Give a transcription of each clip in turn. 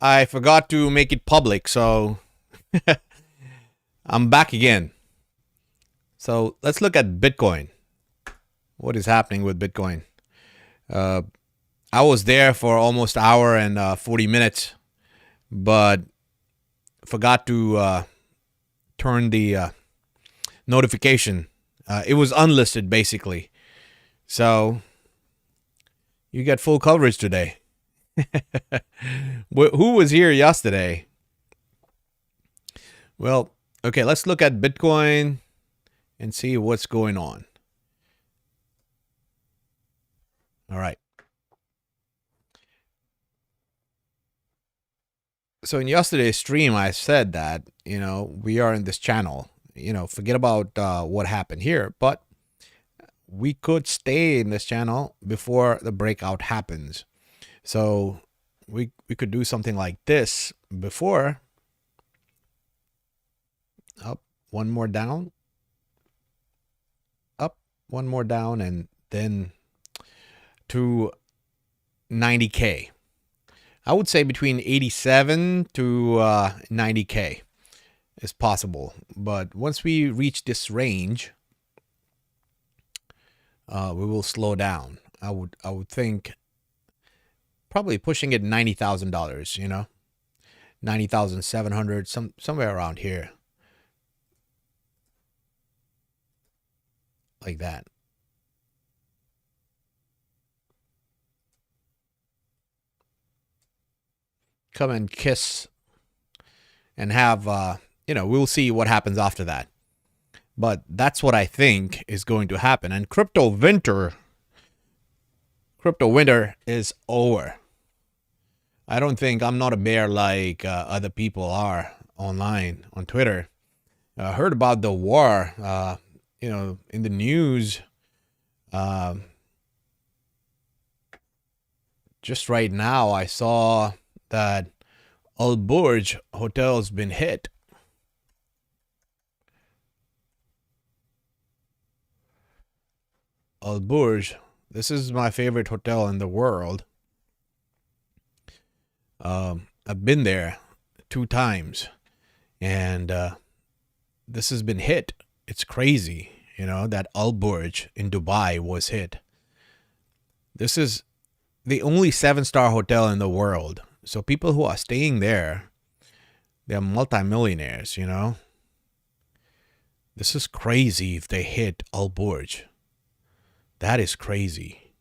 I forgot to make it public, so I'm back again. So let's look at Bitcoin. What is happening with Bitcoin? Uh, I was there for almost an hour and 40 minutes, but forgot to turn the notification. It was unlisted, basically. So you get full coverage today. Who was here yesterday? Well, okay, let's look at Bitcoin and see what's going on. All right. So in yesterday's stream, I said that, we are in this channel. Forget about what happened here, but we could stay in this channel before the breakout happens. So we could do something like this before. Up, one more down. Up, one more down, and then to 90K. I would say between 87 to 90K is possible. But once we reach this range, we will slow down. I would think probably pushing it $90,000, $90,700, somewhere around here. Like that. Come and kiss and have, we'll see what happens after that. But that's what I think is going to happen. And crypto winter is over. I don't think I'm not a bear like other people are online on Twitter. I heard about the war, in the news. Just right now, I saw that Al Burj hotel's been hit. Al Burj, this is my favorite hotel in the world. I've been there 2 times, and this has been hit. It's crazy, that Al Burj in Dubai was hit. This is the only 7-star hotel in the world. So people who are staying there, they're multimillionaires, This is crazy if they hit Al Burj. That is crazy.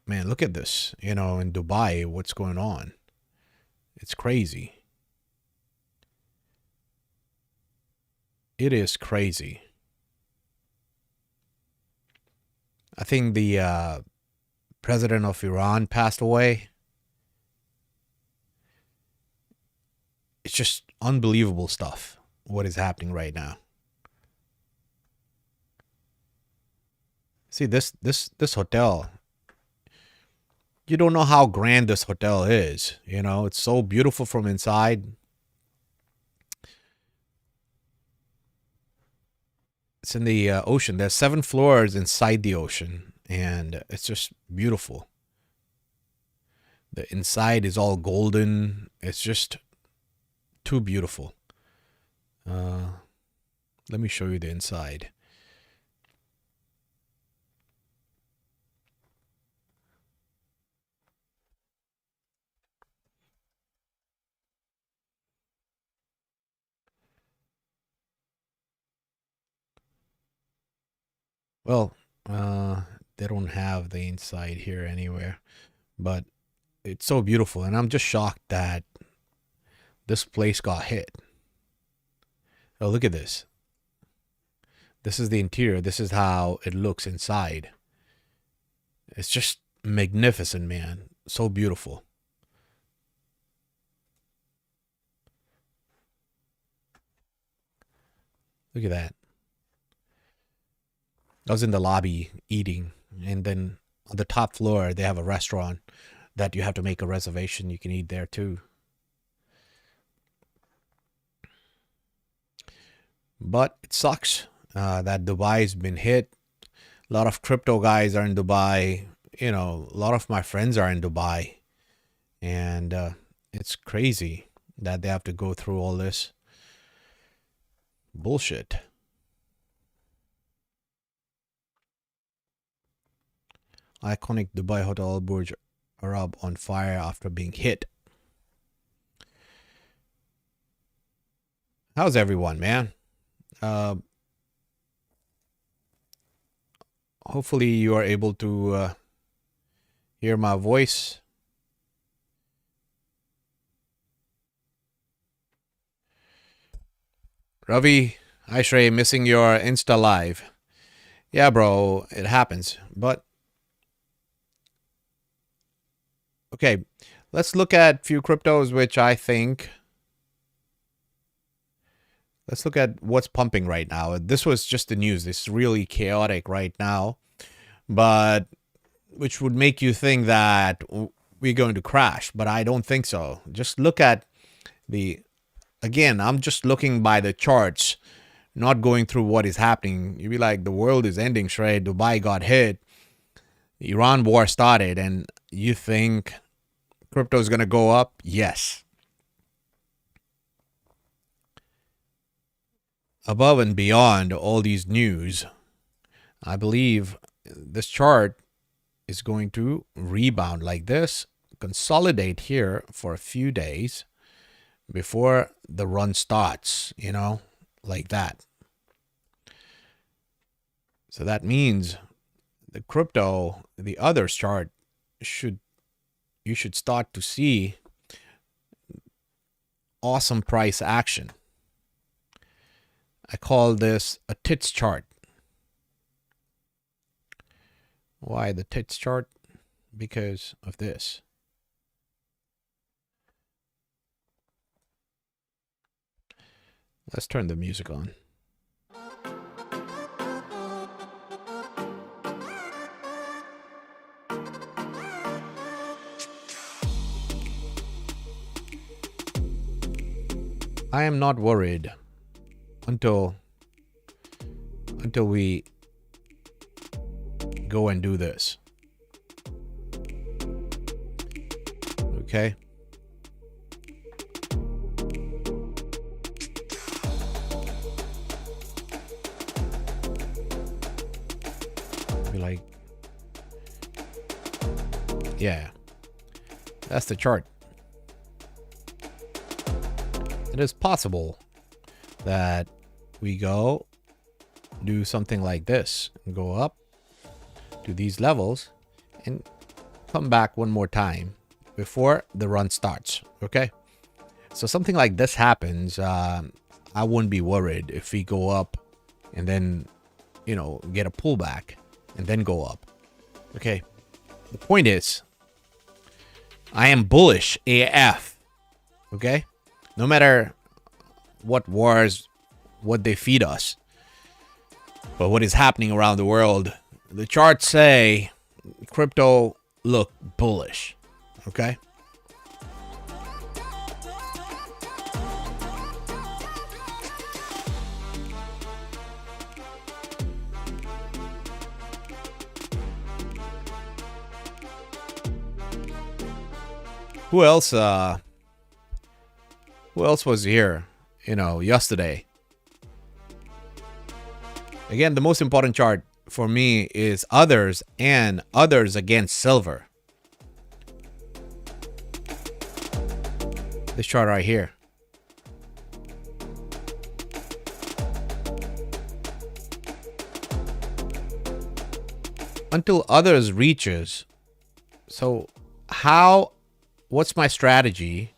Man, look at this, in Dubai, what's going on. It's crazy. It is crazy. I think the president of Iran passed away. It's just unbelievable stuff, what is happening right now. See, this hotel, you don't know how grand this hotel is. It's so beautiful from inside. It's in the ocean. There's 7 floors inside the ocean, and it's just beautiful. The inside is all golden. It's just too beautiful. Let me show you the inside. Well, they don't have the inside here anywhere, but it's so beautiful. And I'm just shocked that this place got hit. Oh, look at this. This is the interior. This is how it looks inside. It's just magnificent, man. So beautiful. Look at that. I was in the lobby eating, and then on the top floor, they have a restaurant that you have to make a reservation. You can eat there too. But it sucks that Dubai's been hit. A lot of crypto guys are in Dubai. a lot of my friends are in Dubai, and it's crazy that they have to go through all this bullshit. Iconic Dubai Hotel Burj Arab on fire after being hit. How's everyone, man? Hopefully you are able to hear my voice. Ravi, Aishrey, missing your Insta Live. Yeah, bro, it happens. But, okay, let's look at a few cryptos which I think... Let's look at what's pumping right now. This was just the news. It's really chaotic right now, but which would make you think that we're going to crash, but I don't think so. Just look at again, I'm just looking by the charts, not going through what is happening. You'd be like, the world is ending, Shrey. Dubai got hit. The Iran war started, and you think crypto is going to go up? Yes. Above and beyond all these news, I believe this chart is going to rebound like this, consolidate here for a few days before the run starts, like that. So that means the crypto, the others chart, you should start to see awesome price action. I call this a tits chart. Why the tits chart? Because of this. Let's turn the music on. I am not worried until we go and do this. Okay? Be like, yeah, that's the chart. It is possible that we go do something like this and go up to these levels and come back one more time before the run starts. Okay, so something like this happens. I wouldn't be worried if we go up and then get a pullback and then go up. Okay, the point is I am bullish AF. Okay, no matter what wars, what they feed us, but what is happening around the world, the charts say crypto look bullish. Okay, who else was here yesterday? Again, the most important chart for me is others and others against silver. This chart right here. Until others reaches. So what's my strategy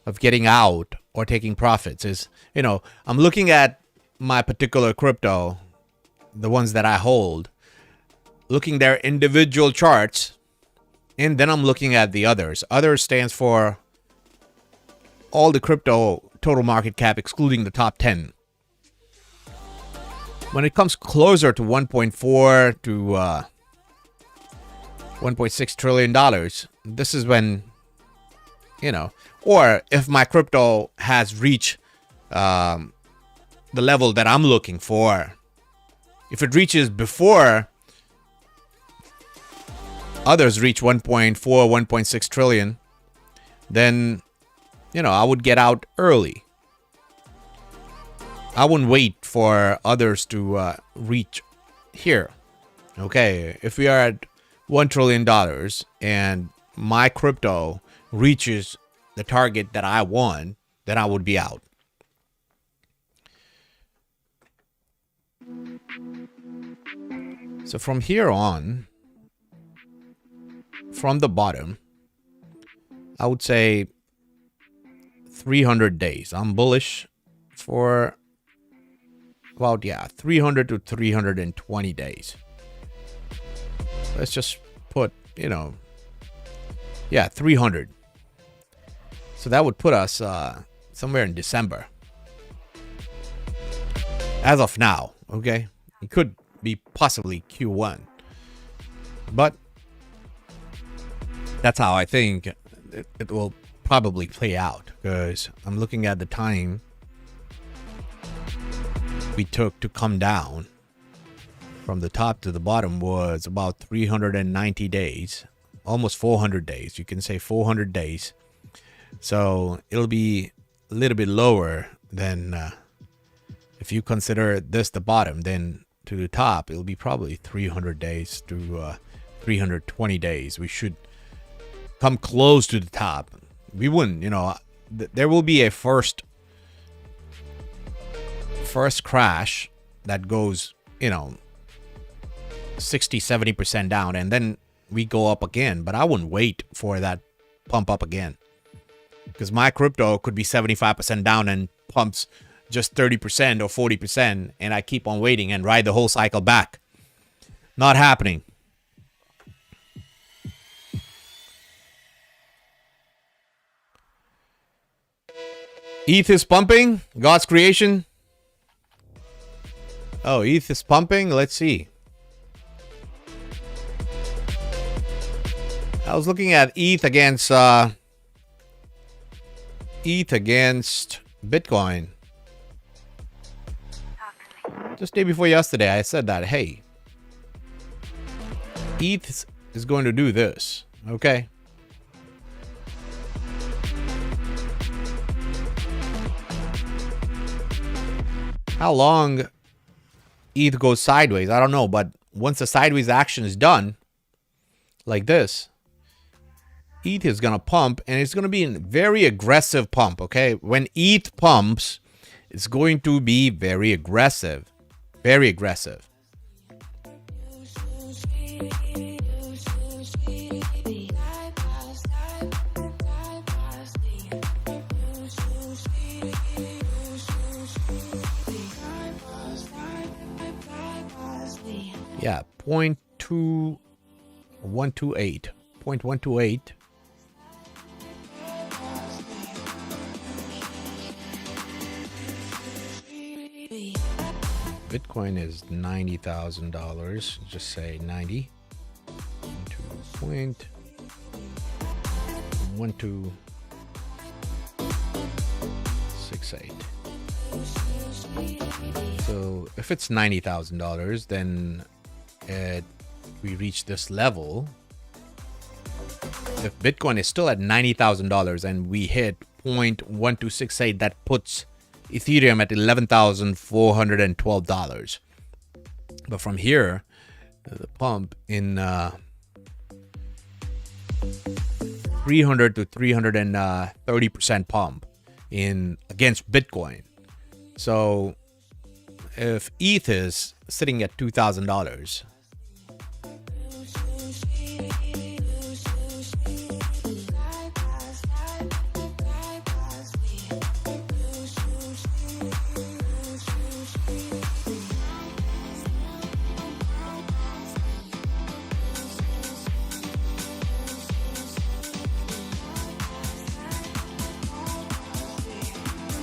of getting out or taking profits is, I'm looking at my particular crypto, the ones that I hold, looking their individual charts, and then I'm looking at the others. Others stands for all the crypto total market cap, excluding the top 10. When it comes closer to 1.4 to 1.6 trillion dollars, this is when, or if my crypto has reached the level that I'm looking for. If it reaches before others reach 1.4, 1.6 trillion, then, I would get out early. I wouldn't wait for others to reach here. Okay, if we are at $1 trillion and my crypto reaches the target that I want, then I would be out. So from here on, from the bottom, I would say 300 days. I'm bullish for about 300 to 320 days. Let's just put 300. So that would put us somewhere in December as of now. Okay, it could be possibly Q1, but that's how I think it will probably play out, because I'm looking at the time we took to come down from the top to the bottom was about 390 days, almost 400 days. You can say 400 days. So it'll be a little bit lower than if you consider this the bottom, then to the top, it'll be probably 300 days to 320 days. We should come close to the top. We wouldn't, there will be a first crash that goes, 60-70% down, and then we go up again. But I wouldn't wait for that pump up again, because my crypto could be 75% down and pumps just 30% or 40%, and I keep on waiting and ride the whole cycle back. Not happening. ETH is pumping. God's creation. Oh, ETH is pumping. Let's see. I was looking at ETH against Bitcoin. Just day before yesterday, I said that, hey, ETH is going to do this, okay? How long ETH goes sideways, I don't know, but once the sideways action is done, like this, ETH is going to pump, and it's going to be a very aggressive pump, okay? When ETH pumps, it's going to be very aggressive. Very aggressive. Yeah, 0.2128. 0.128. Bitcoin is $90,000. Just say 90. 2.1268. So if it's $90,000, then we reach this level. If Bitcoin is still at $90,000 and we hit 0.1268, that puts Ethereum at $11,412. But from here, the pump in 300 to 330% pump in against Bitcoin. So if ETH is sitting at $2,000,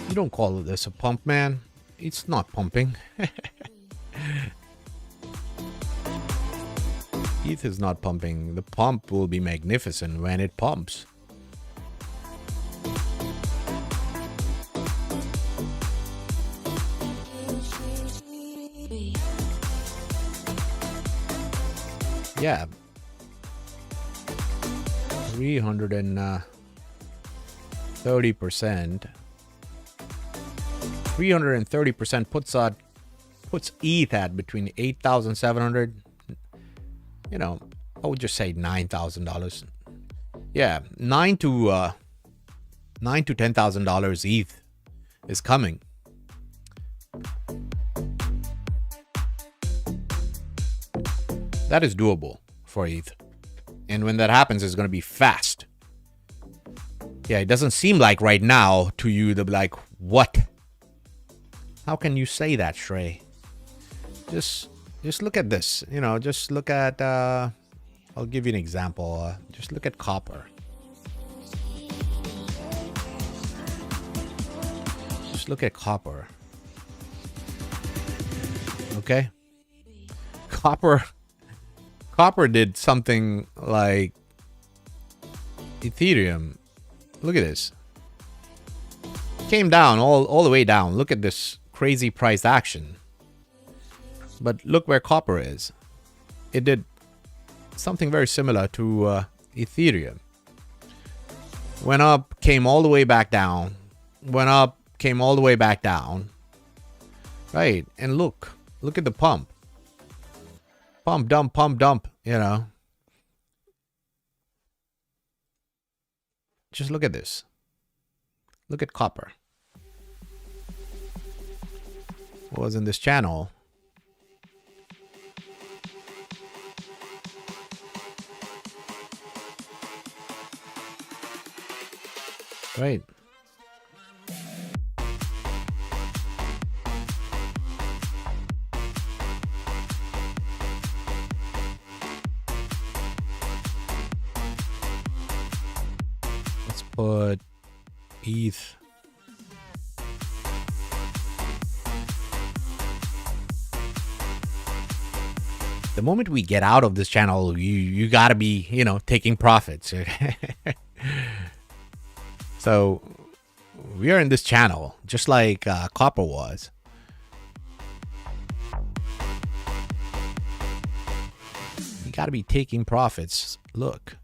you don't call this a pump, man. It's not pumping. ETH is not pumping. The pump will be magnificent when it pumps. Yeah. 330%. 330% puts ETH at between 8,700. You know, I would just say $9,000. Yeah, $9,000 to $10,000 ETH is coming. That is doable for ETH. And when that happens, it's going to be fast. Yeah, it doesn't seem like right now to you to be like, what? How can you say that, Shrey? Just look at this. You know, just look at, I'll give you an example. Just look at copper. Just look at copper. Okay? Copper did something like Ethereum. Look at this. Came down all the way down. Look at this crazy price action. But look where copper is. It did something very similar to Ethereum. Went up, came all the way back down. Went up, came all the way back down. Right. And look at the pump. Pump, dump, you know. Just look at this. Look at copper. What was in this channel? Right. Let's put ETH. The moment we get out of this channel, you gotta be, you know, taking profits. So we are in this channel, just like copper was. You gotta be taking profits. Look,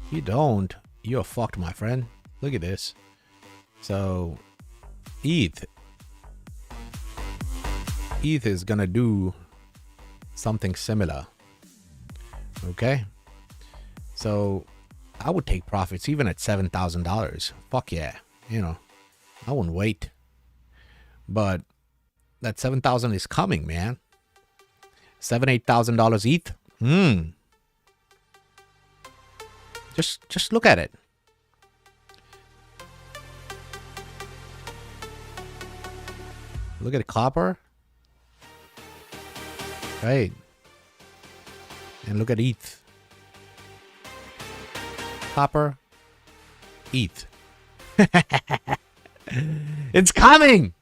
if you don't, you're fucked, my friend. Look at this. So ETH is gonna do something similar. Okay, so I would take profits even at $7,000. Fuck yeah, you know, I wouldn't wait. But that 7,000 is coming, man. $8,000 ETH. Just look at it. Look at copper. Right. And look at ETH. Copper. ETH. It's coming.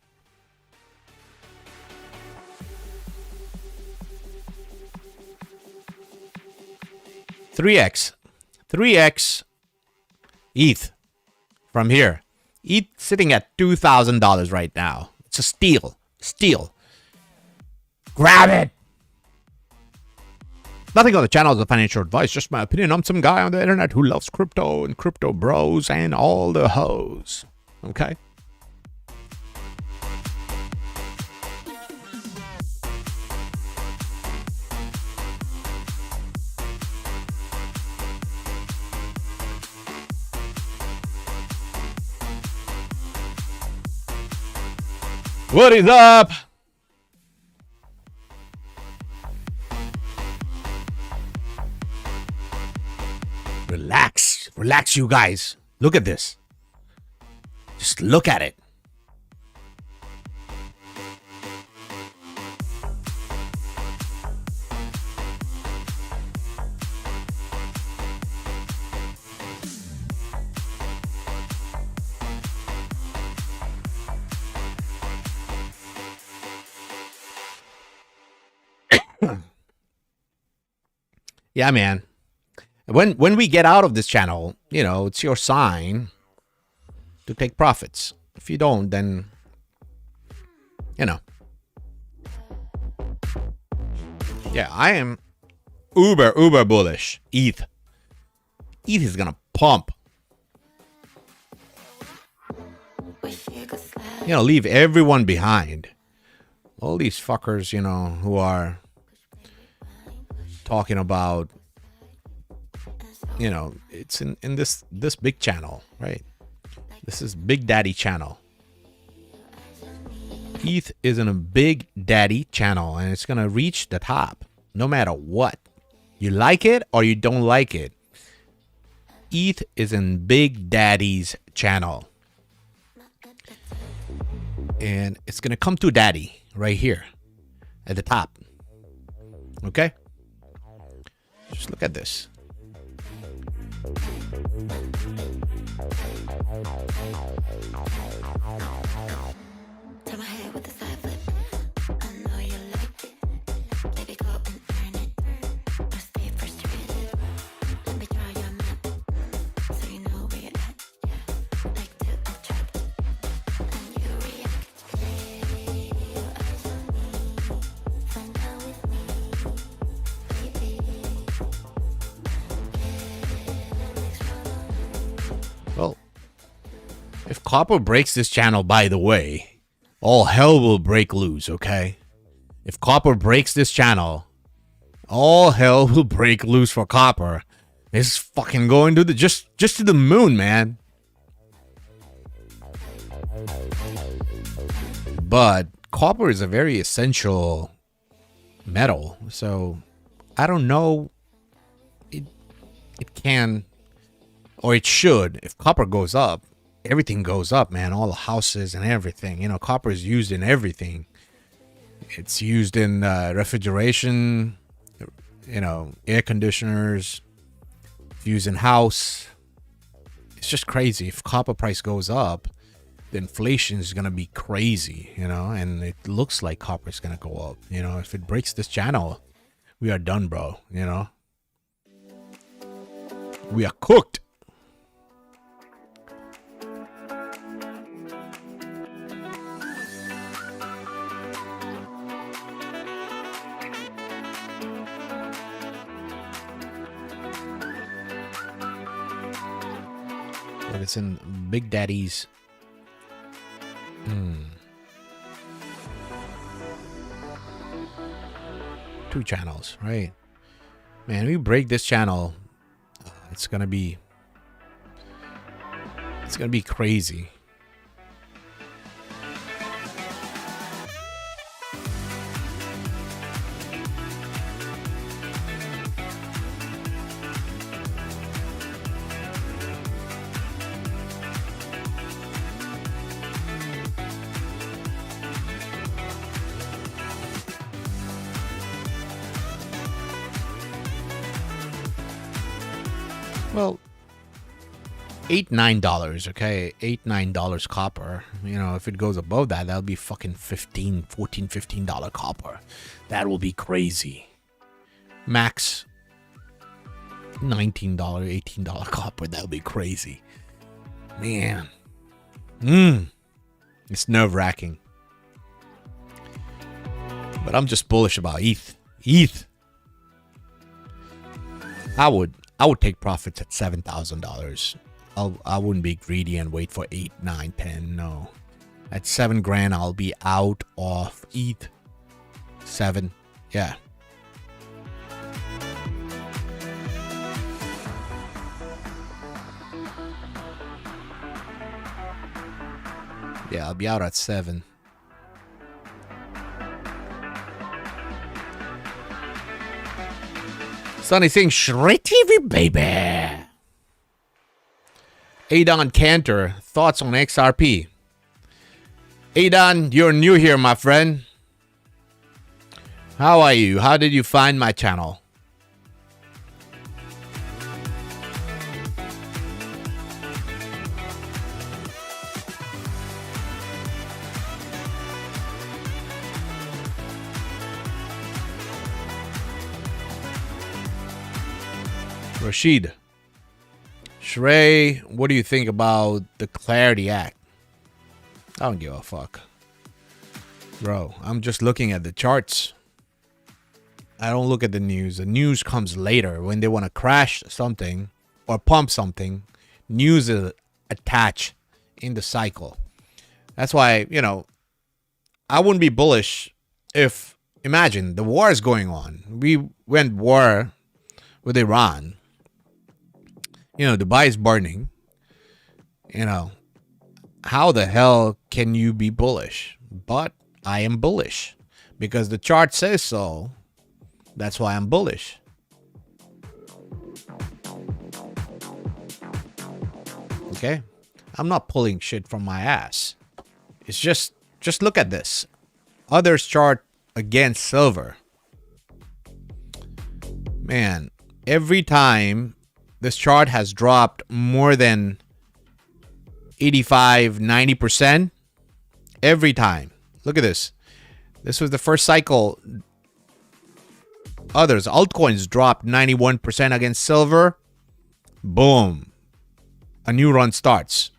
$3x ETH from here. ETH sitting at $2,000 right now. It's a steal. Grab it. Nothing on the channel is a financial advice, just my opinion. I'm some guy on the internet who loves crypto and crypto bros and all the hoes. Okay? What is up? Relax, you guys. Look at this. Just look at it. Yeah, man. When we get out of this channel, you know, it's your sign to take profits. If you don't, then, you know. Yeah, I am uber bullish. ETH. ETH is gonna pump. Leave everyone behind. All these fuckers, who are talking about, it's in this big channel, right? This is Big Daddy channel. ETH is in a Big Daddy channel, and it's gonna reach the top no matter what. You like it or you don't like it. ETH is in Big Daddy's channel. And it's going to come to Daddy right here at the top. Okay? Just look at this. Turn my head with a side flip. I know you like it. Baby, go and earn it. Or stay frustrated. Let me draw your map so you know where you're at. Yeah. Like to attract and you react. Lay your eyes on me. Find out with me. Baby. Well, if Copper breaks this channel, by the way, all hell will break loose, okay? If Copper breaks this channel, all hell will break loose for Copper. It's fucking going to just to the moon, man. But copper is a very essential metal, so I don't know. It can, or it should. If copper goes up, everything goes up, man. All the houses and everything. Copper is used in everything. It's used in refrigeration, air conditioners. It's used in house. It's just crazy. If copper price goes up, the inflation is going to be crazy, and it looks like copper is going to go up. If it breaks this channel, we are done, bro. We are cooked. But it's in Big Daddy's. Two channels, right? Man, we break this channel, it's gonna be crazy. Well, $8-9, okay? $8-9 copper. If it goes above that, that'll be fucking $15 copper. That will be crazy. Max $19, $18 copper. That'll be crazy. Man. It's nerve-wracking. But I'm just bullish about ETH. I would take profits at $7,000. I wouldn't be greedy and wait for 8, 9, 10. No, at $7,000, I'll be out of ETH. 7, yeah. Yeah, I'll be out at 7. Sonny saying Shred TV, baby. Adon Cantor, thoughts on XRP? Adon, you're new here, my friend. How are you? How did you find my channel? Rashid. Shrey, what do you think about the Clarity Act? I don't give a fuck. Bro, I'm just looking at the charts. I don't look at the news. The news comes later when they want to crash something. or pump something, news is attached in the cycle. That's why, I wouldn't be bullish if, imagine, the war is going on. We went war with Iran. Dubai is burning. How the hell can you be bullish? But I am bullish because the chart says so. That's why I'm bullish. Okay? I'm not pulling shit from my ass. It's just look at this. Others chart against silver. Man, every time this chart has dropped more than 85, 90%, every time. Look at this. This was the first cycle. Others, altcoins dropped 91% against silver. Boom. A new run starts.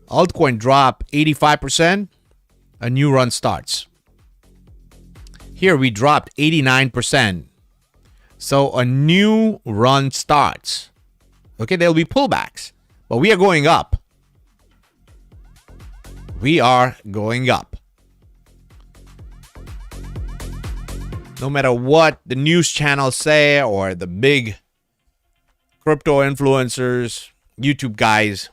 Altcoin drop 85%. A new run starts. Here we dropped 89%. So a new run starts. Okay, there'll be pullbacks. But we are going up. We are going up. No matter what the news channels say or the big crypto influencers, YouTube guys,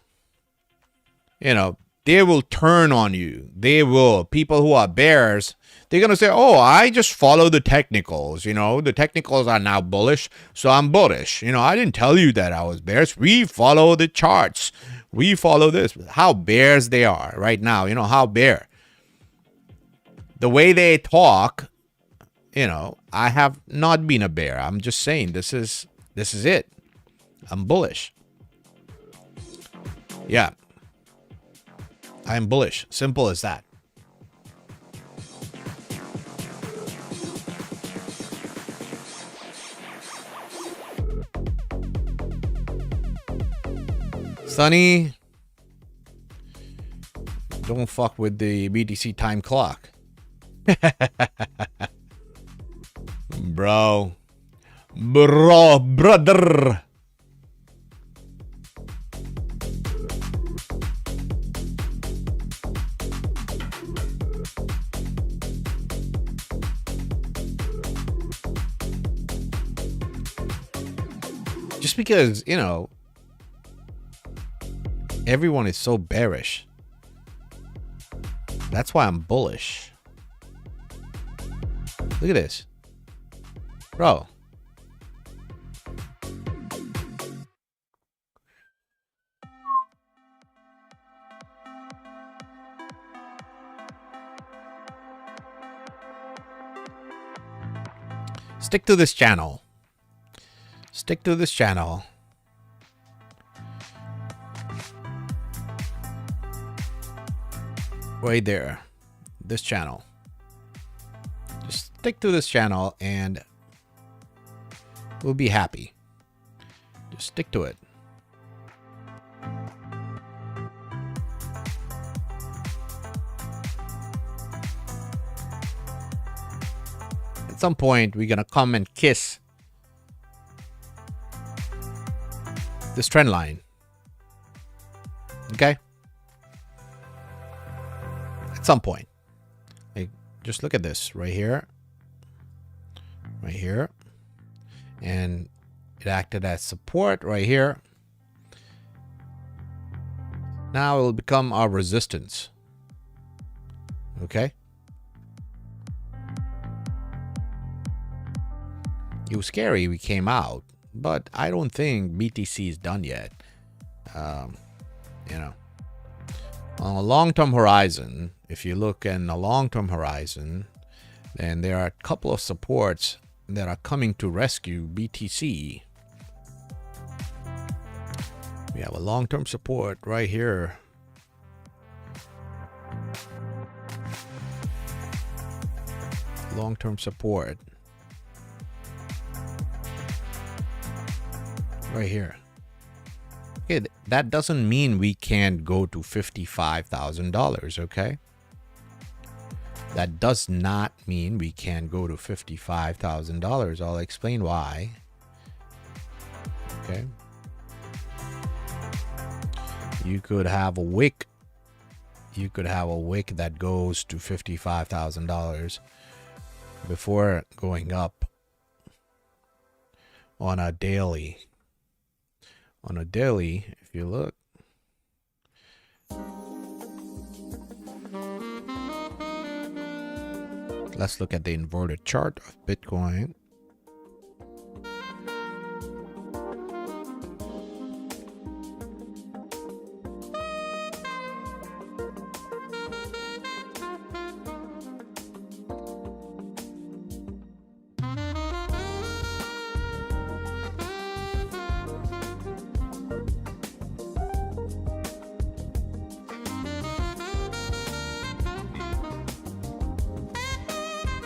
they will turn on you. They will. People who are bears, they're going to say, oh, I just follow the technicals. The technicals are now bullish, so I'm bullish. I didn't tell you that I was bears. We follow the charts. We follow this. How bears they are right now. How bear. The way they talk, I have not been a bear. I'm just saying this is it. I'm bullish. Yeah. I'm bullish. Simple as that. Sonny, don't fuck with the BTC time clock. Brother. Just because, everyone is so bearish. That's why I'm bullish. Look at this. Bro. Stick to this channel. Stick to this channel. Right there. This channel. Just stick to this channel and we'll be happy. Just stick to it. At some point, we're gonna come and kiss this trend line. Okay? At some point. Just look at this right here. Right here. And it acted as support right here. Now it will become our resistance. Okay? It was scary we came out, but I don't think BTC is done yet. On a long-term horizon, if you look in a long-term horizon, then there are a couple of supports that are coming to rescue BTC. We have a long-term support right here. Long-term support. Right here. Okay, that doesn't mean we can't go to $55,000, okay? That does not mean we can go to $55,000. I'll explain why. Okay. You could have a wick. You could have a wick that goes to $55,000 before going up on a daily. On a daily, if you look, let's look at the inverted chart of Bitcoin.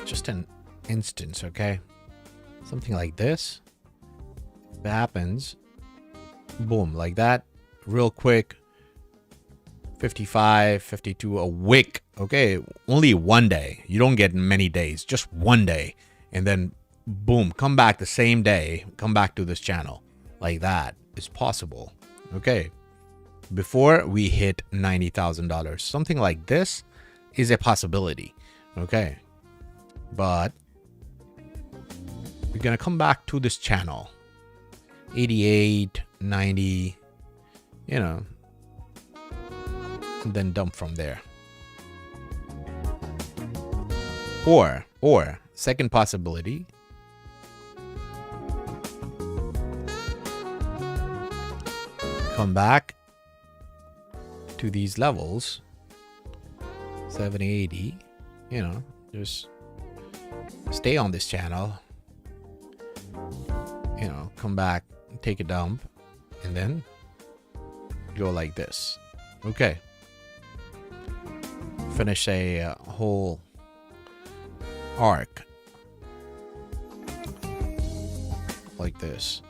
Just an instance, okay? Something like this. If it happens, boom, like that, real quick. 55, 52, a wick, okay? Only one day. You don't get many days, just one day. And then, boom, come back the same day, come back to this channel. Like that is possible, okay? Before we hit $90,000. Something like this is a possibility, okay? But we're gonna come back to this channel. 88, 90, you know, and then dump from there. Or second possibility, come back to these levels, 70, 80, you know, just stay on this channel, you know, come back, take a dump, and then go like this. Okay. Finish a whole arc like this.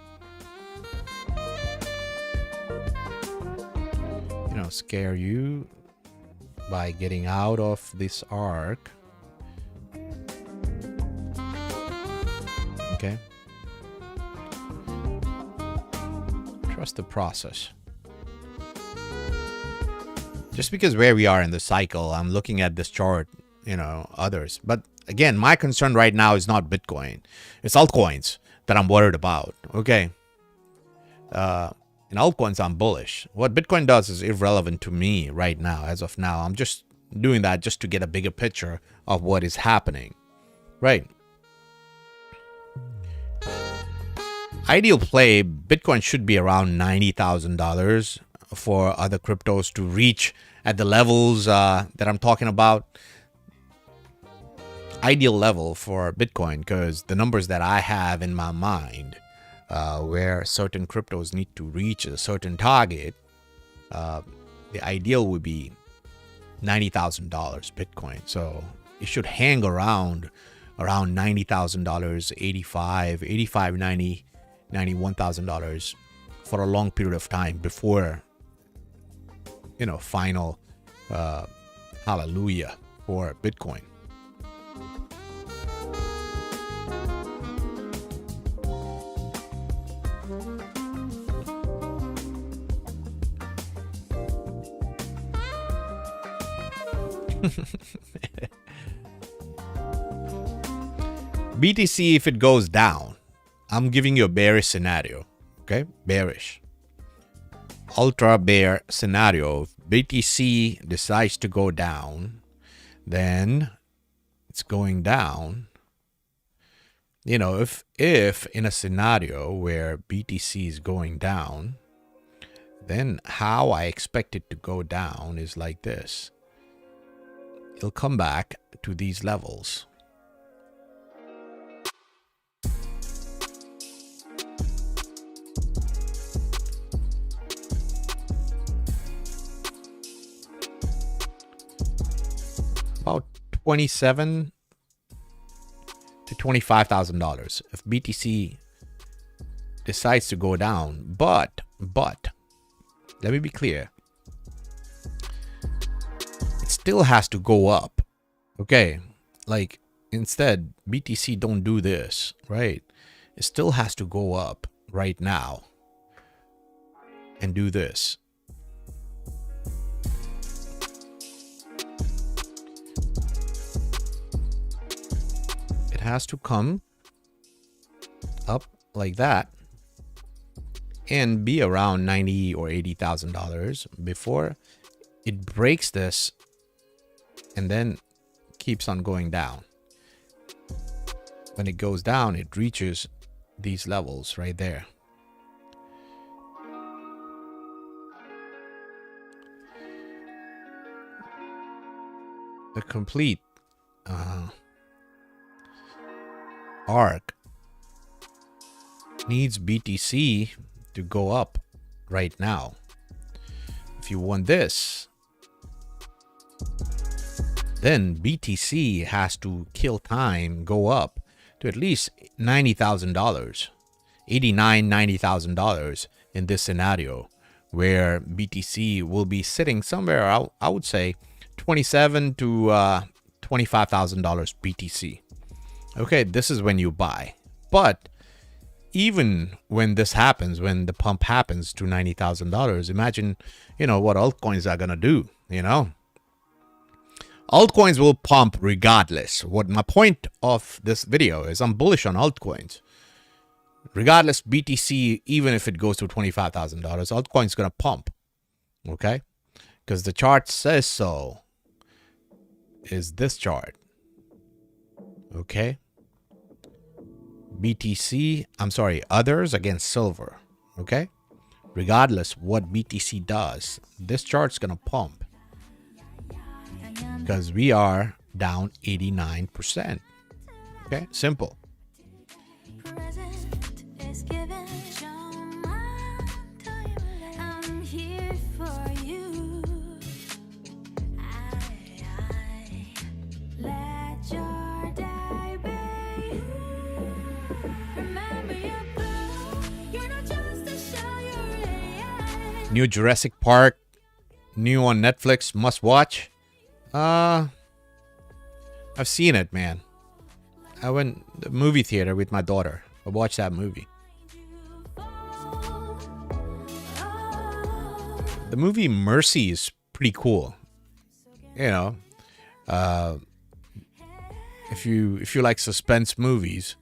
You know, scare you by getting out of this arc. Okay. Trust the process. Just because where we are in the cycle, I'm looking at this chart, you know, others. But again, my concern right now is not Bitcoin. It's altcoins that I'm worried about. Okay. In altcoins, I'm bullish. What Bitcoin does is irrelevant to me right now, as of now. I'm just doing that just to get a bigger picture of what is happening. Right. Ideal play, Bitcoin should be around $90,000 for other cryptos to reach at the levels that I'm talking about. Ideal level for Bitcoin, because the numbers that I have in my mind, where certain cryptos need to reach a certain target, the ideal would be $90,000 Bitcoin. So it should hang around $90,000, 85, 90, $91,000 for a long period of time before, you know, final hallelujah for Bitcoin. BTC, if it goes down, I'm giving you a bearish scenario. Okay, bearish. Ultra bear scenario. If BTC decides to go down, then it's going down. You know, if in a scenario where BTC is going down, then how I expect it to go down is like this. It'll come back to these levels. About $27,000 to $25,000 if BTC decides to go down. But let me be clear. It still has to go up. Okay, like instead BTC don't do this, right? It still has to go up right now and do this. has to come up like that and be around $90,000 or $80,000 before it breaks this and then keeps on going down. When it goes down, it reaches these levels right there. The complete arc needs BTC to go up right now. If you want this, then BTC has to kill time, go up to at least $90,000, $89,000, $90,000 in this scenario, where BTC will be sitting somewhere, I would say, $27,000 to $25,000 BTC. Okay, this is when you buy. But even when this happens, when the pump happens to $90,000, imagine, what altcoins are gonna do. Altcoins will pump regardless. What my point of this video is, I'm bullish on altcoins. Regardless, BTC, even if it goes to $25,000, altcoin's gonna pump. Okay, because the chart says so. Is this chart. Okay. Others against silver. Okay. Regardless what BTC does, this chart's gonna pump. Because we are down 89%. Okay. Simple. New Jurassic Park, new on Netflix, must watch. I've seen it, man. I went to the movie theater with my daughter. I watched that movie. The movie Mercy is pretty cool. If you like suspense movies,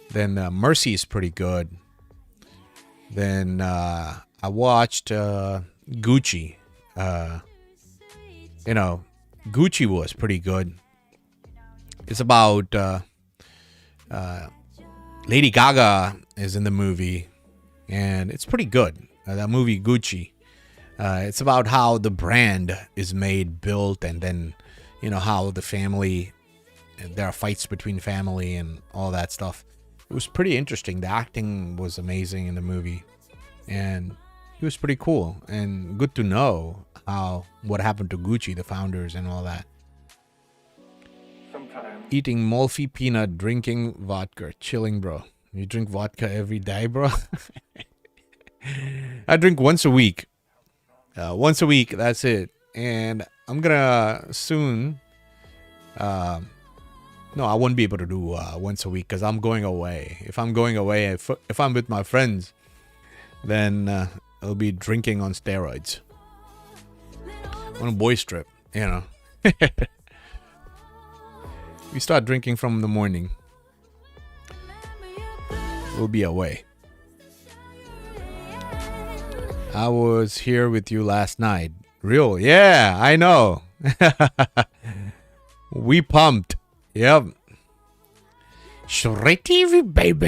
then Mercy is pretty good. Then I watched Gucci. Gucci was pretty good. It's about Lady Gaga is in the movie, and it's pretty good. That movie Gucci. It's about how the brand is made, built, and then how the family. There are fights between family and all that stuff. It was pretty interesting. The acting was amazing in the movie, and it was pretty cool and good to know what happened to Gucci, the founders, and all that. Sometimes. Eating Malfi peanut, drinking vodka, chilling, bro. You drink vodka every day, bro? I drink once a week. Once a week, that's it. And I'm gonna soon. No, I won't be able to do once a week because I'm going away. If I'm going away, if I'm with my friends, then I'll be drinking on steroids. On a boys trip, We start drinking from the morning. We'll be away. I was here with you last night. Real? Yeah, I know. We pumped. Yep. Shred TV, baby.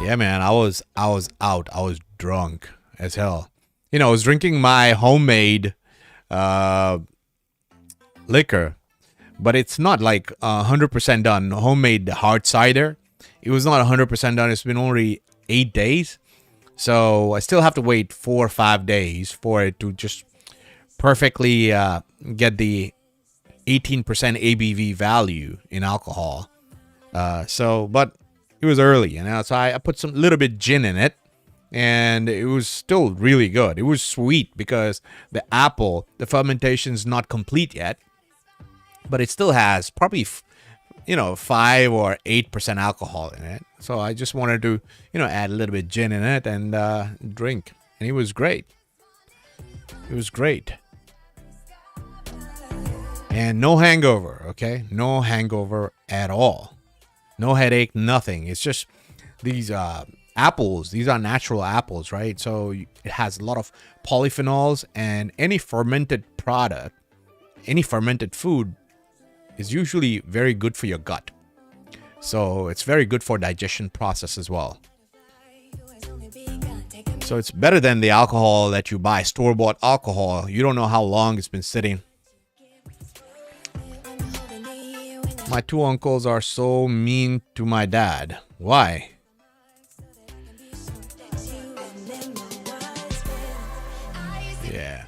Yeah, man, I was out. I was drunk as hell. I was drinking my homemade liquor, but it's not like 100% done. Homemade hard cider. It was not 100% done. It's been only 8 days. So I still have to wait 4 or 5 days for it to just perfectly get the 18% ABV value in alcohol. But it was early, so I put some little bit gin in it, and it was still really good. It was sweet because the fermentation's not complete yet, but it still has probably 5 or 8% alcohol in it. So I just wanted to add a little bit gin in it and drink, and it was great. It was great. And no hangover, okay? No hangover at all. No headache, nothing. It's just these apples. These are natural apples, right? So it has a lot of polyphenols, and any fermented product, any fermented food is usually very good for your gut. So it's very good for digestion process as well. So it's better than the alcohol that you buy, store-bought alcohol. You don't know how long it's been sitting. My two uncles are so mean to my dad. Why? Yeah.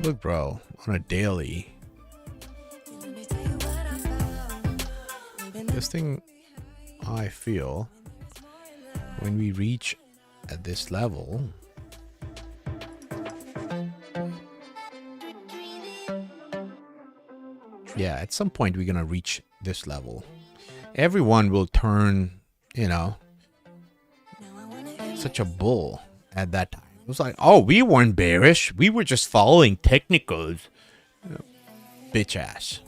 Look, bro, on a daily. This thing, I feel, when we reach at this level, yeah, at some point we're gonna reach this level. Everyone will turn, you know, such a bull at that time. It was like, oh, we weren't bearish. We were just following technicals. Bitch ass.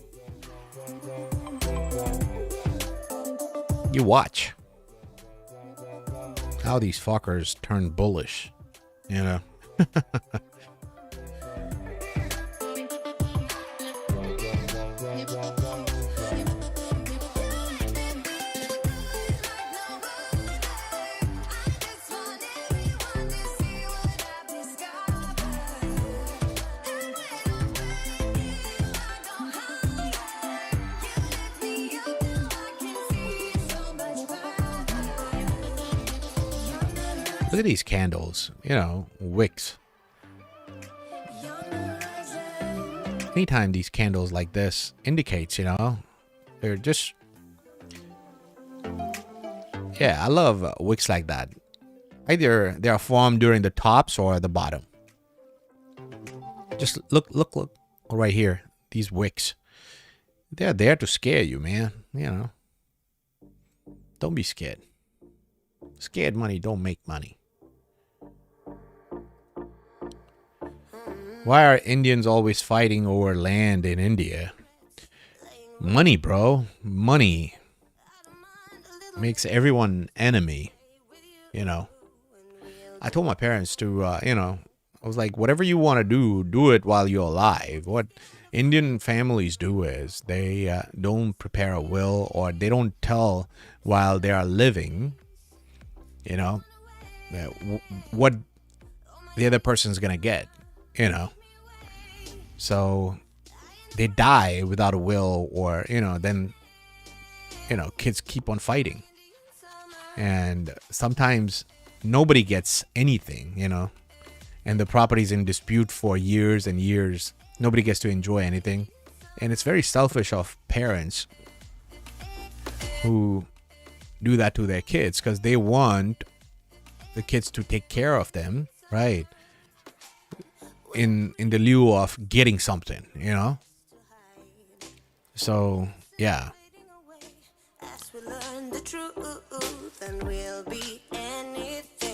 You watch how these fuckers turn bullish, you know. Look at these candles, you know, wicks. Anytime these candles like this indicates, you know, they're just, yeah, I love wicks like that. Either they are formed during the tops or the bottom. Just look right here. These wicks, they're there to scare you, man. You know, don't be scared. Scared money don't make money. Why are Indians always fighting over land in India? Money, bro. Money makes everyone enemy, you know. I told my parents to, you know, I was like, whatever you want to do, do it while you're alive. What Indian families do is they don't prepare a will, or they don't tell while they are living, you know, what the other person's going to get. You know, so they die without a will, or, you know, then, you know, kids keep on fighting. And sometimes nobody gets anything, you know, and the property's in dispute for years and years. Nobody gets to enjoy anything. And it's very selfish of parents who do that to their kids, because they want the kids to take care of them, right? In the lieu of getting something, you know. So yeah,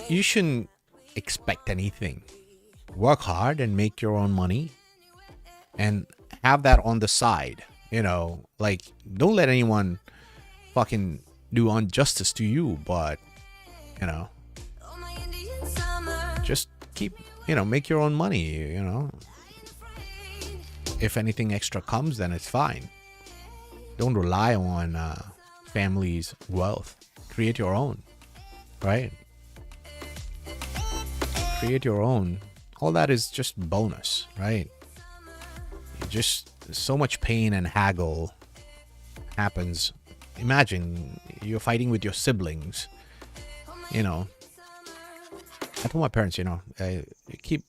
you shouldn't expect anything. Work hard and make your own money, and have that on the side, you know. Like, don't let anyone fucking do injustice to you, but, you know, just keep, you know, make your own money, you know. If anything extra comes, then it's fine. Don't rely on family's wealth. Create your own, right? Create your own. All that is just bonus, right? Just so much pain and haggle happens. Imagine you're fighting with your siblings, you know. I told my parents, you know,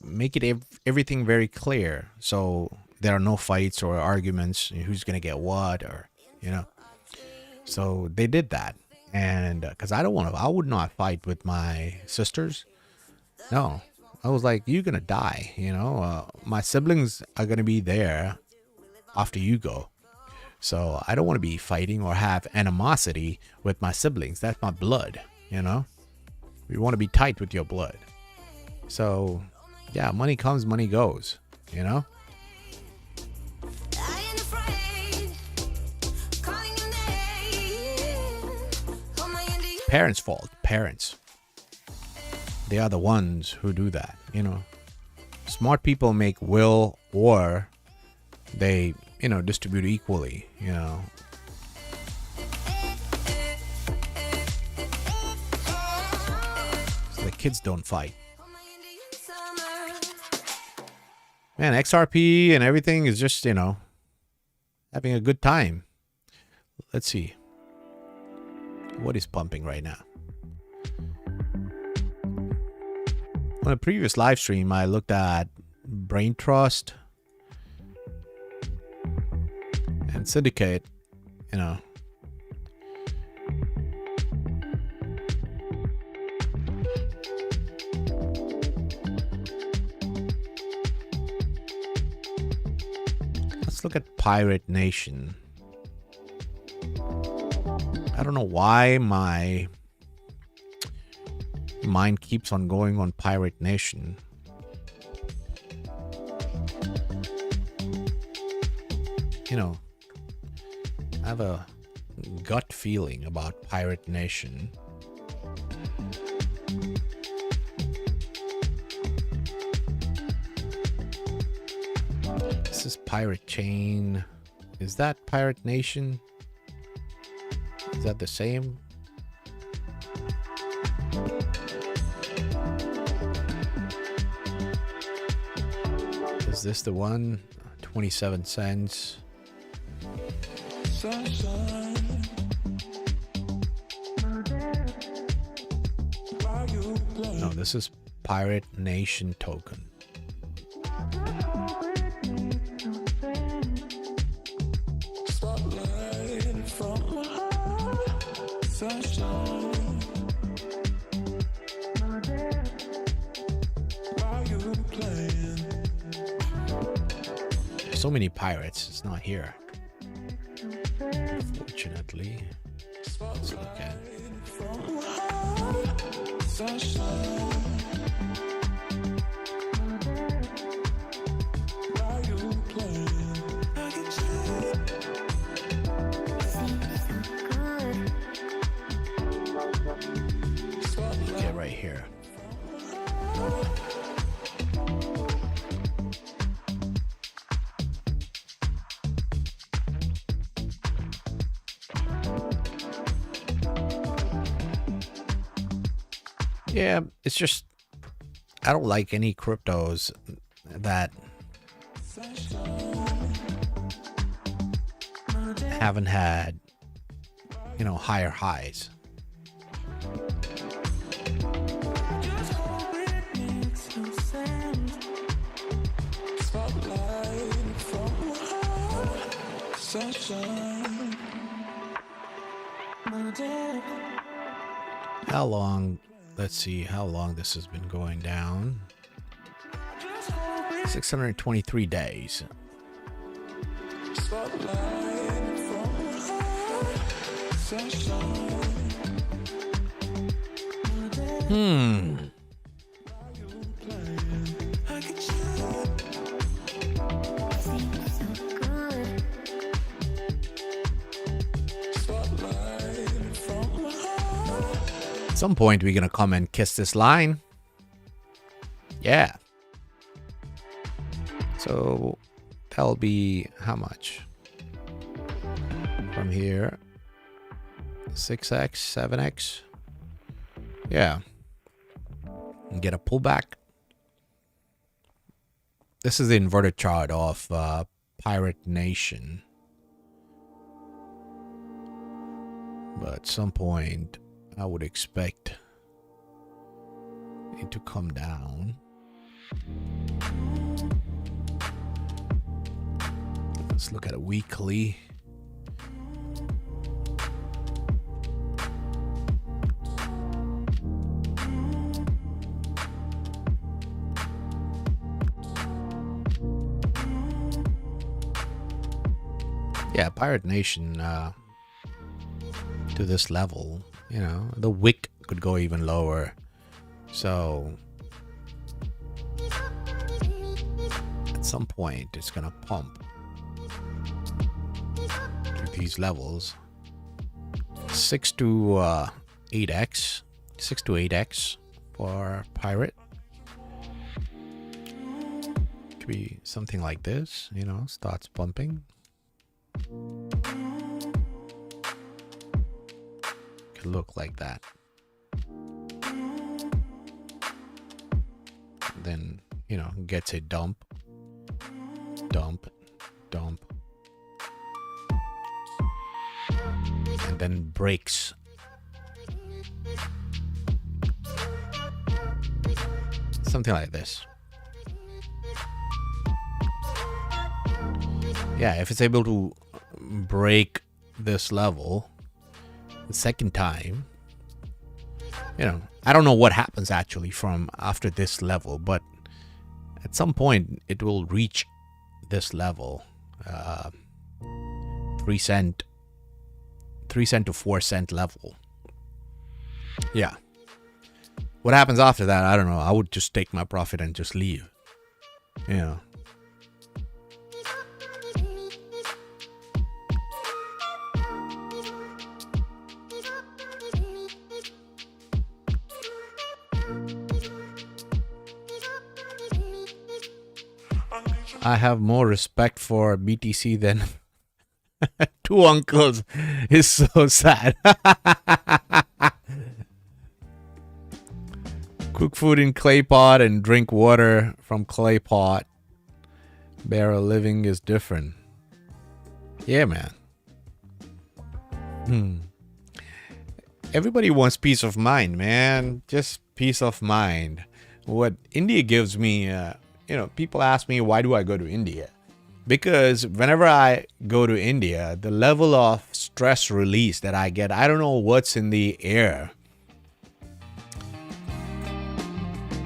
make it everything very clear, so there are no fights or arguments, who's gonna get what, or, you know. So they did that, and because I would not fight with my sisters. No, I was like, you're gonna die. My siblings are gonna be there after you go. So I don't want to be fighting or have animosity with my siblings. That's my blood. We want to be tight with your blood. So yeah, money comes, money goes. Parents' fault. Parents. They are the ones who do that. Smart people make will, or they, distribute equally. So the kids don't fight. Man, XRP and everything is just, having a good time. Let's see. What is pumping right now? On a previous live stream, I looked at Brain Trust and Syndicate, Let's look at Pirate Nation. I don't know why my mind keeps on going on Pirate Nation. I have a gut feeling about Pirate Nation. This is Pirate Chain. Is that Pirate Nation? Is that the same? Is this the one? 27 cents. No, this is Pirate Nation token. So many pirates, it's not here. Unfortunately. Let's look at yeah, right here. Yeah, it's just I don't like any cryptos that haven't had, higher highs. How long? Let's see how long this has been going down. 623 days. At some point we're gonna come and kiss this line. Yeah. So that'll be how much? From here. 6x, 7x. Yeah. And get a pullback. This is the inverted chart of Pirate Nation. But at some point I would expect it to come down. Let's look at it weekly. Yeah, Pirate Nation to this level, you know, the wick could go even lower. So at some point it's gonna pump to these levels. 6 to 8x, 6 to 8x for Pirate. Could be something like this, you know, starts pumping. Could look like that. Then, you know, gets a dump, dump, dump, and then breaks. Something like this. Yeah, if it's able to break this level the second time, you know, I don't know what happens actually from after this level, but at some point it will reach this level, 3 cent to 4 cent level. Yeah. What happens after that, I don't know. I would just take my profit and just leave. You know. I have more respect for BTC than two uncles. It's so sad. Cook food in clay pot and drink water from clay pot. Barrel living is different. Yeah, man. Everybody wants peace of mind, man. Just peace of mind. What India gives me, you know, people ask me, why do I go to India? Because whenever I go to India, the level of stress release that I get, I don't know what's in the air.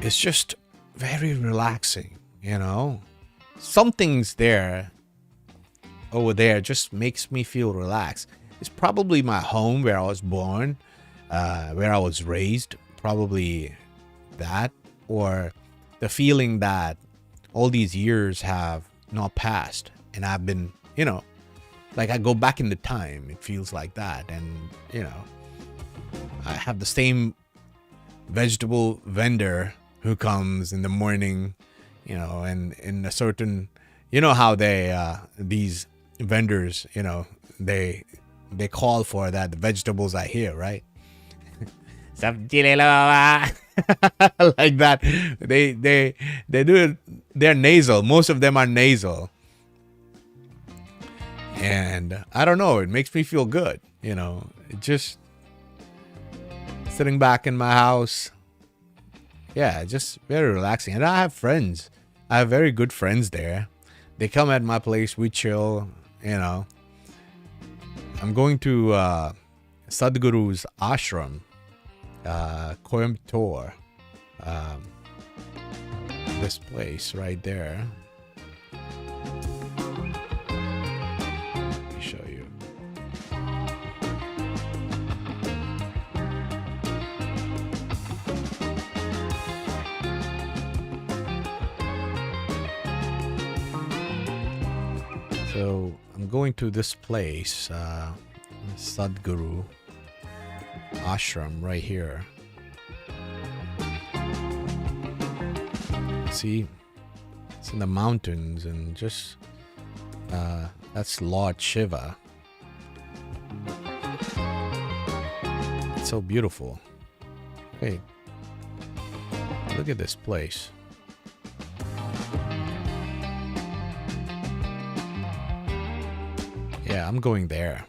It's just very relaxing, you know. Something's there over there just makes me feel relaxed. It's probably my home where I was born, where I was raised, probably that, or the feeling that all these years have not passed and I've been, you know, like I go back in the time. It feels like that. And, you know, I have the same vegetable vendor who comes in the morning, you know, and in a certain, you know how they, these vendors, you know, they call for that, the vegetables are here, right? Like that. They do it. They're nasal. Most of them are nasal. And I don't know, it makes me feel good, you know. It just sitting back in my house. Yeah, just very relaxing. And I have friends. I have very good friends there. They come at my place, we chill, you know. I'm going to Sadhguru's ashram, Coimbatore. This place right there. Let me show you. So I'm going to this place, Sadhguru ashram right here. See, it's in the mountains, and just that's Lord Shiva. It's so beautiful. Hey, look at this place. Yeah, I'm going there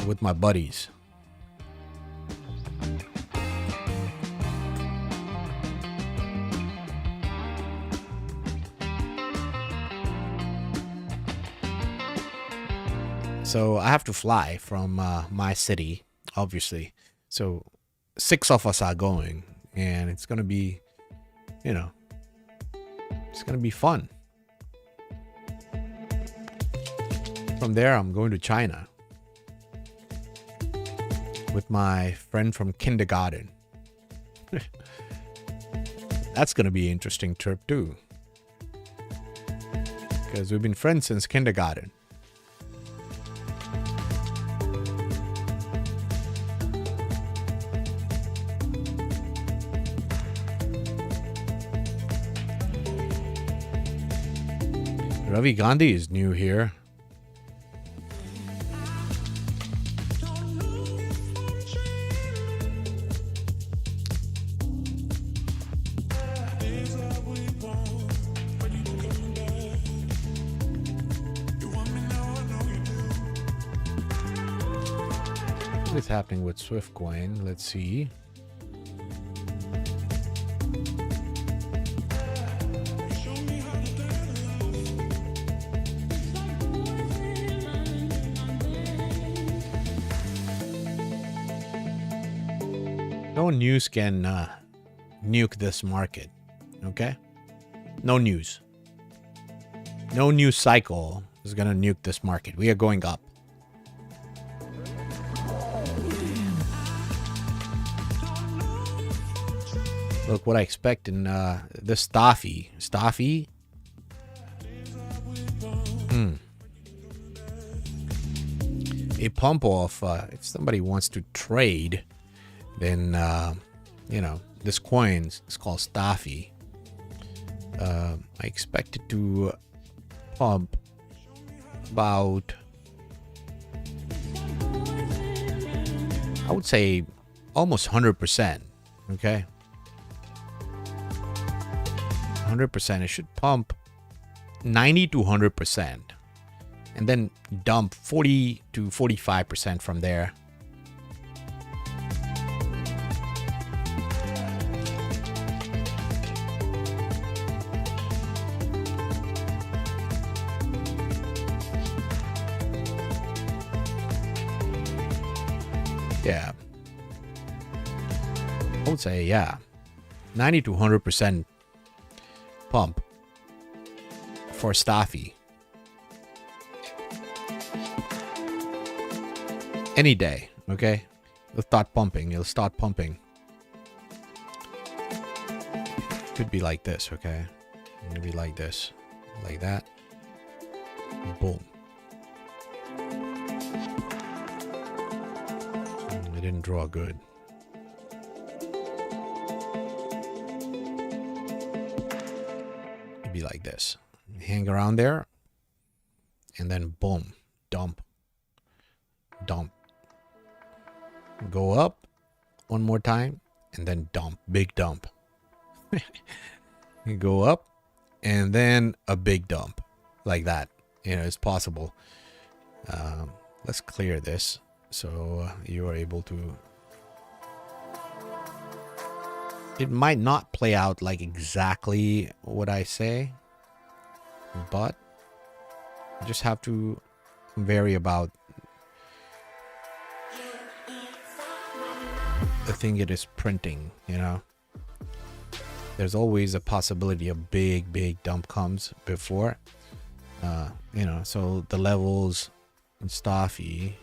with my buddies. So I have to fly from my city, obviously. So 6 of us are going, and it's going to be, you know, it's going to be fun. From there, I'm going to China with my friend from kindergarten. That's going to be an interesting trip too, because we've been friends since kindergarten. Ravi Gandhi is new here. What is happening with Swift Coin? Let's see. No news can nuke this market, okay? No news. No news cycle is going to nuke this market. We are going up. Look what I expect in this Staffy. Staffy? A pump off. If somebody wants to trade, then, you know, this coin is called Staffy. I expect it to pump about, I would say, almost 100%. Okay? 100%. It should pump 90 to 100%. And then dump 40 to 45% from there. Yeah. I would say, yeah. 90 to 100% pump for Staffy. Any day, okay? It'll start pumping. It'll start pumping. Could be like this, okay? It'll be like this. Like that. Boom. It didn't draw good. It'd be like this. Hang around there. And then boom. Dump. Dump. Go up one more time and then dump. Big dump. You go up and then a big dump like that. You know, it's possible. Let's clear this so you are able to. It might not play out like exactly what I say, but you just have to vary about the thing it is printing, you know. There's always a possibility a big dump comes before, you know. So the levels in Staffy,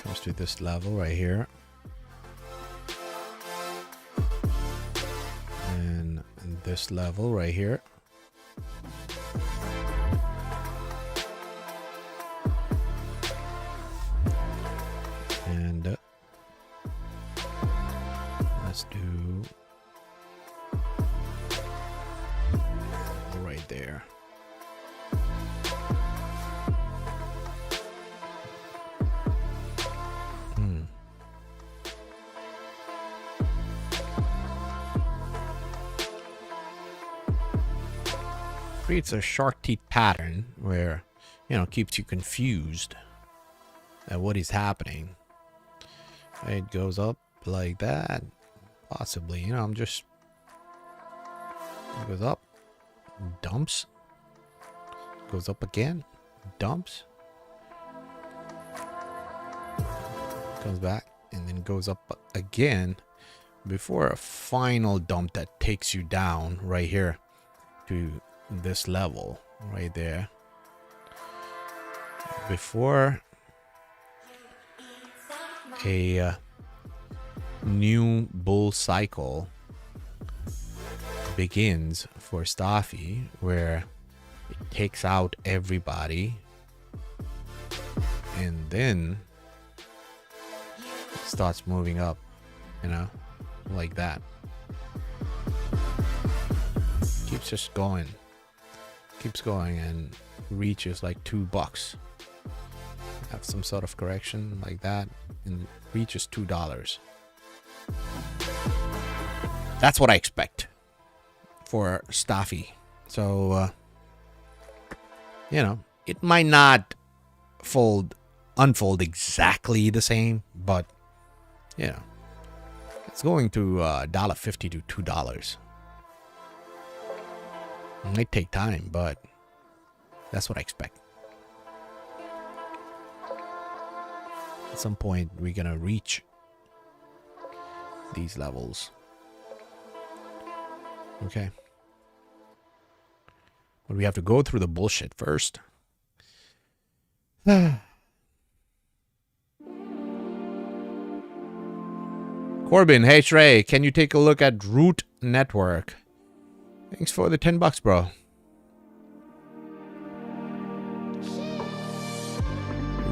comes to this level right here. This level right here. And let's do right there. Creates a shark teeth pattern where, you know, keeps you confused at what is happening. It goes up like that, possibly. You know, I'm just, it goes up, dumps, goes up again, dumps, comes back and then goes up again before a final dump that takes you down right here to this level right there. Before a new bull cycle begins for Staffy, where it takes out everybody and then it starts moving up, you know, like that. Keeps just going, keeps going, and reaches like $2. Have some sort of correction like that and reaches $2. That's what I expect for Staffy. So you know, it might not unfold exactly the same, but you know, it's going to $1.50 to $2. It might take time, but that's what I expect. At some point, we're gonna reach these levels. Okay. But we have to go through the bullshit first. Corbin, hey Trey, can you take a look at Root Network? Thanks for the $10, bro.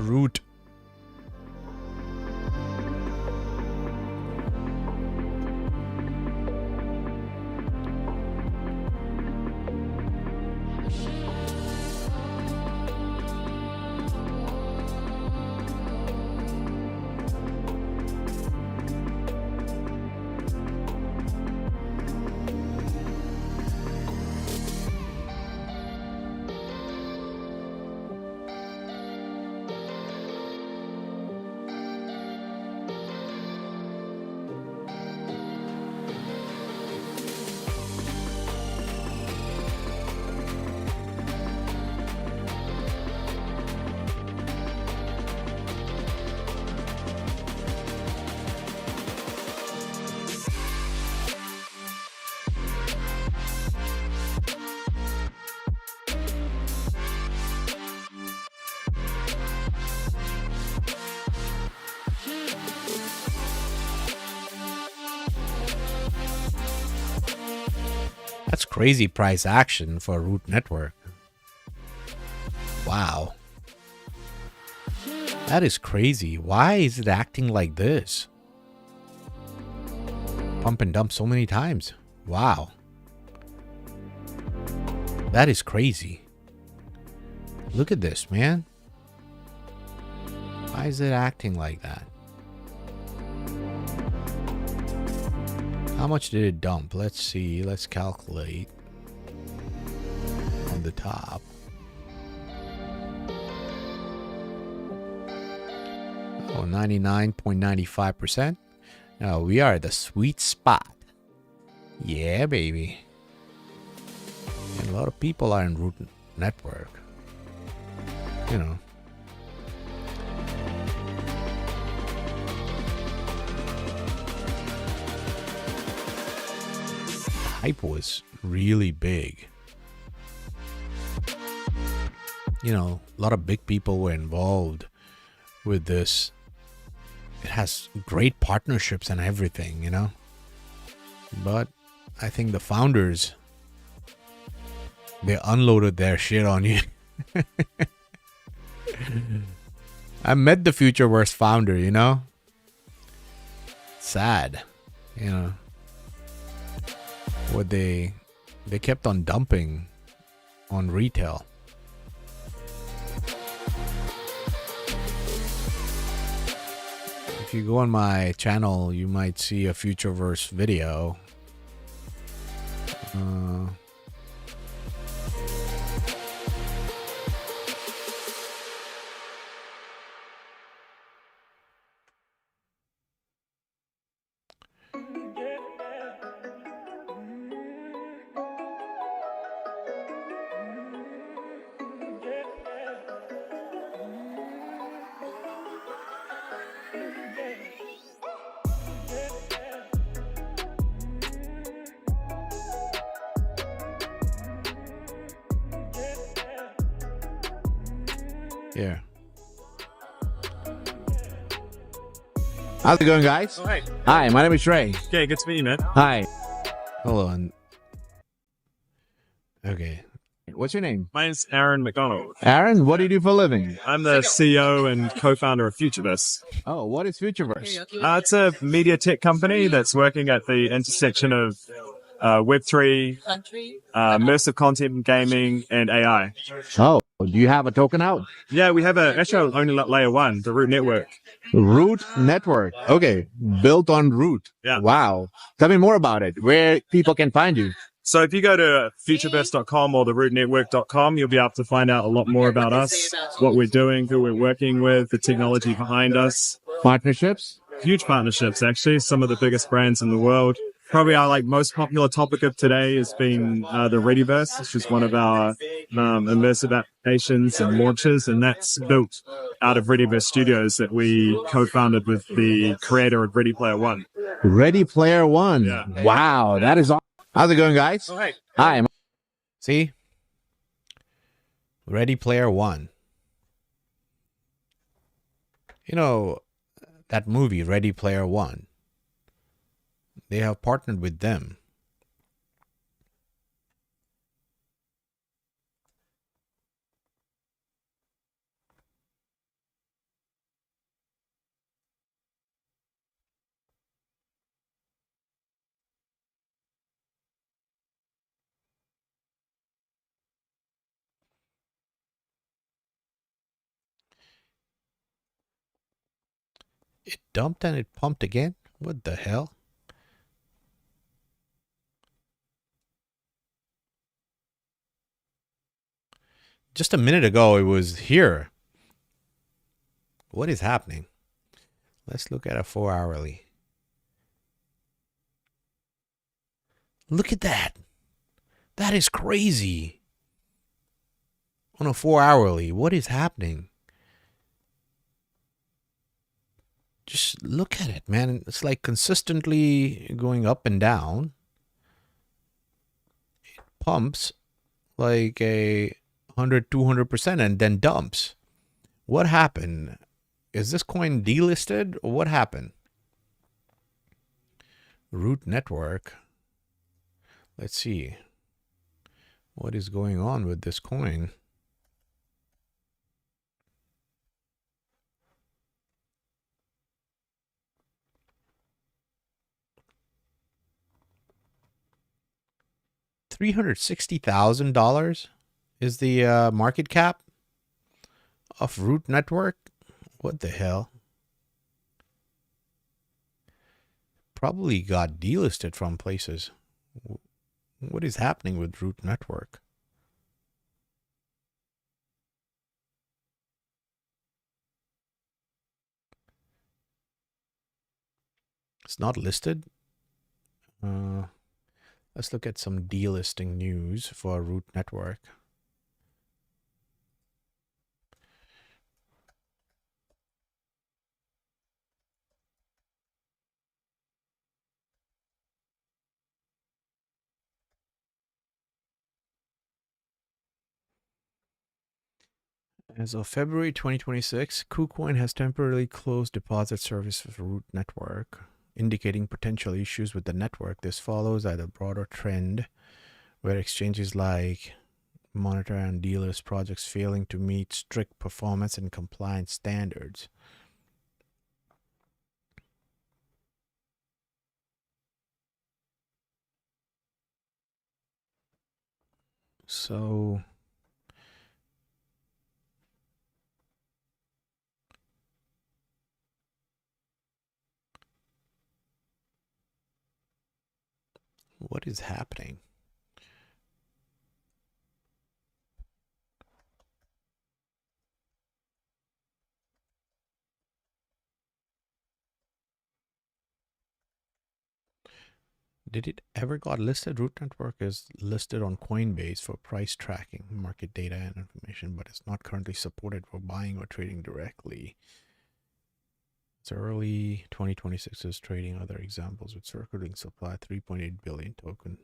Root. That's crazy price action for Root Network. Wow. That is crazy. Why is it acting like this? Pump and dump so many times. Wow. That is crazy. Look at this, man. Why is it acting like that? How much did it dump? Let's see. Let's calculate. On the top. Oh, 99.95%. Now we are at the sweet spot. Yeah, baby. And a lot of people are in Root Network. You know. Hype was really big. You know, a lot of big people were involved with this. It has great partnerships and everything, you know. But I think the founders, they unloaded their shit on you. I met the Futureverse founder, you know. Sad, you know. What they kept on dumping on retail. If you go on my channel, you might see a Futureverse video. Here. How's it going, guys? Oh, hey. Hi, my name is Ray. Okay, good to meet you, man. Hi. Hold on. Okay. What's your name? My name's Aaron McDonald. Aaron, what do you do for a living? I'm the CEO and co-founder of Futureverse. Oh, what is Futureverse? It's a media tech company that's working at the intersection of Web3, immersive content, gaming, and AI. Oh, do you have a token out? Yeah, we have actually only layer one, the Root Network. Root Network. Okay. Built on Root. Yeah. Wow. Tell me more about it. Where people can find you. So if you go to futureverse.com or therootnetwork.com, you'll be able to find out a lot more about us, what we're doing, who we're working with, the technology behind us. Partnerships? Huge partnerships, actually. Some of the biggest brands in the world. Probably our most popular topic of today has been the Readyverse, which is one of our immersive applications and launches, and that's built out of Readyverse Studios that we co-founded with the creator of Ready Player One. Ready Player One. Yeah. Wow, that is awesome. How's it going, guys? Oh, hey. Hi. See? Ready Player One. You know, that movie, Ready Player One, they have partnered with them. It dumped and it pumped again? What the hell? Just a minute ago, it was here. What is happening? Let's look at a 4-hourly. Look at that. That is crazy. On a 4-hourly, what is happening? Just look at it, man. It's like consistently going up and down. It pumps like a 100-200% and then dumps. What happened? Is this coin delisted or what happened? Root Network. Let's see. What is going on with this coin? $360,000 is the market cap of Root Network. What the hell? Probably got delisted from places. What is happening with Root Network? It's not listed. Let's look at some delisting news for Root Network. As of February 2026, KuCoin has temporarily closed deposit service for Root Network, indicating potential issues with the network. This follows a broader trend where exchanges like monitor and delist projects failing to meet strict performance and compliance standards. So what is happening? Did it ever got listed? Root Network is listed on Coinbase for price tracking, market data, and information, but it's not currently supported for buying or trading directly. It's early 2026 is trading. Other examples with circulating supply 3.8 billion token.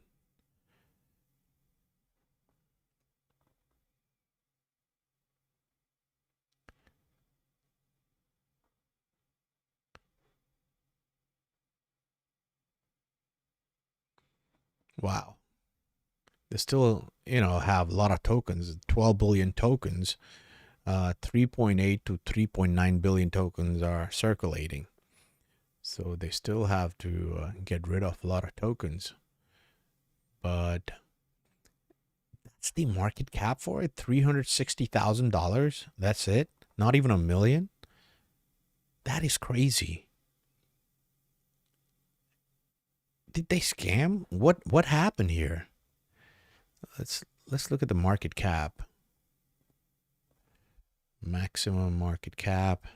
Wow. They still, have a lot of tokens, 12 billion tokens. 3.8 to 3.9 billion tokens are circulating. So they still have to get rid of a lot of tokens. But that's the market cap for it, $360,000. That's it? Not even $1 million? That is crazy. Did they scam? What happened here? Let's look at the market cap. Maximum market cap.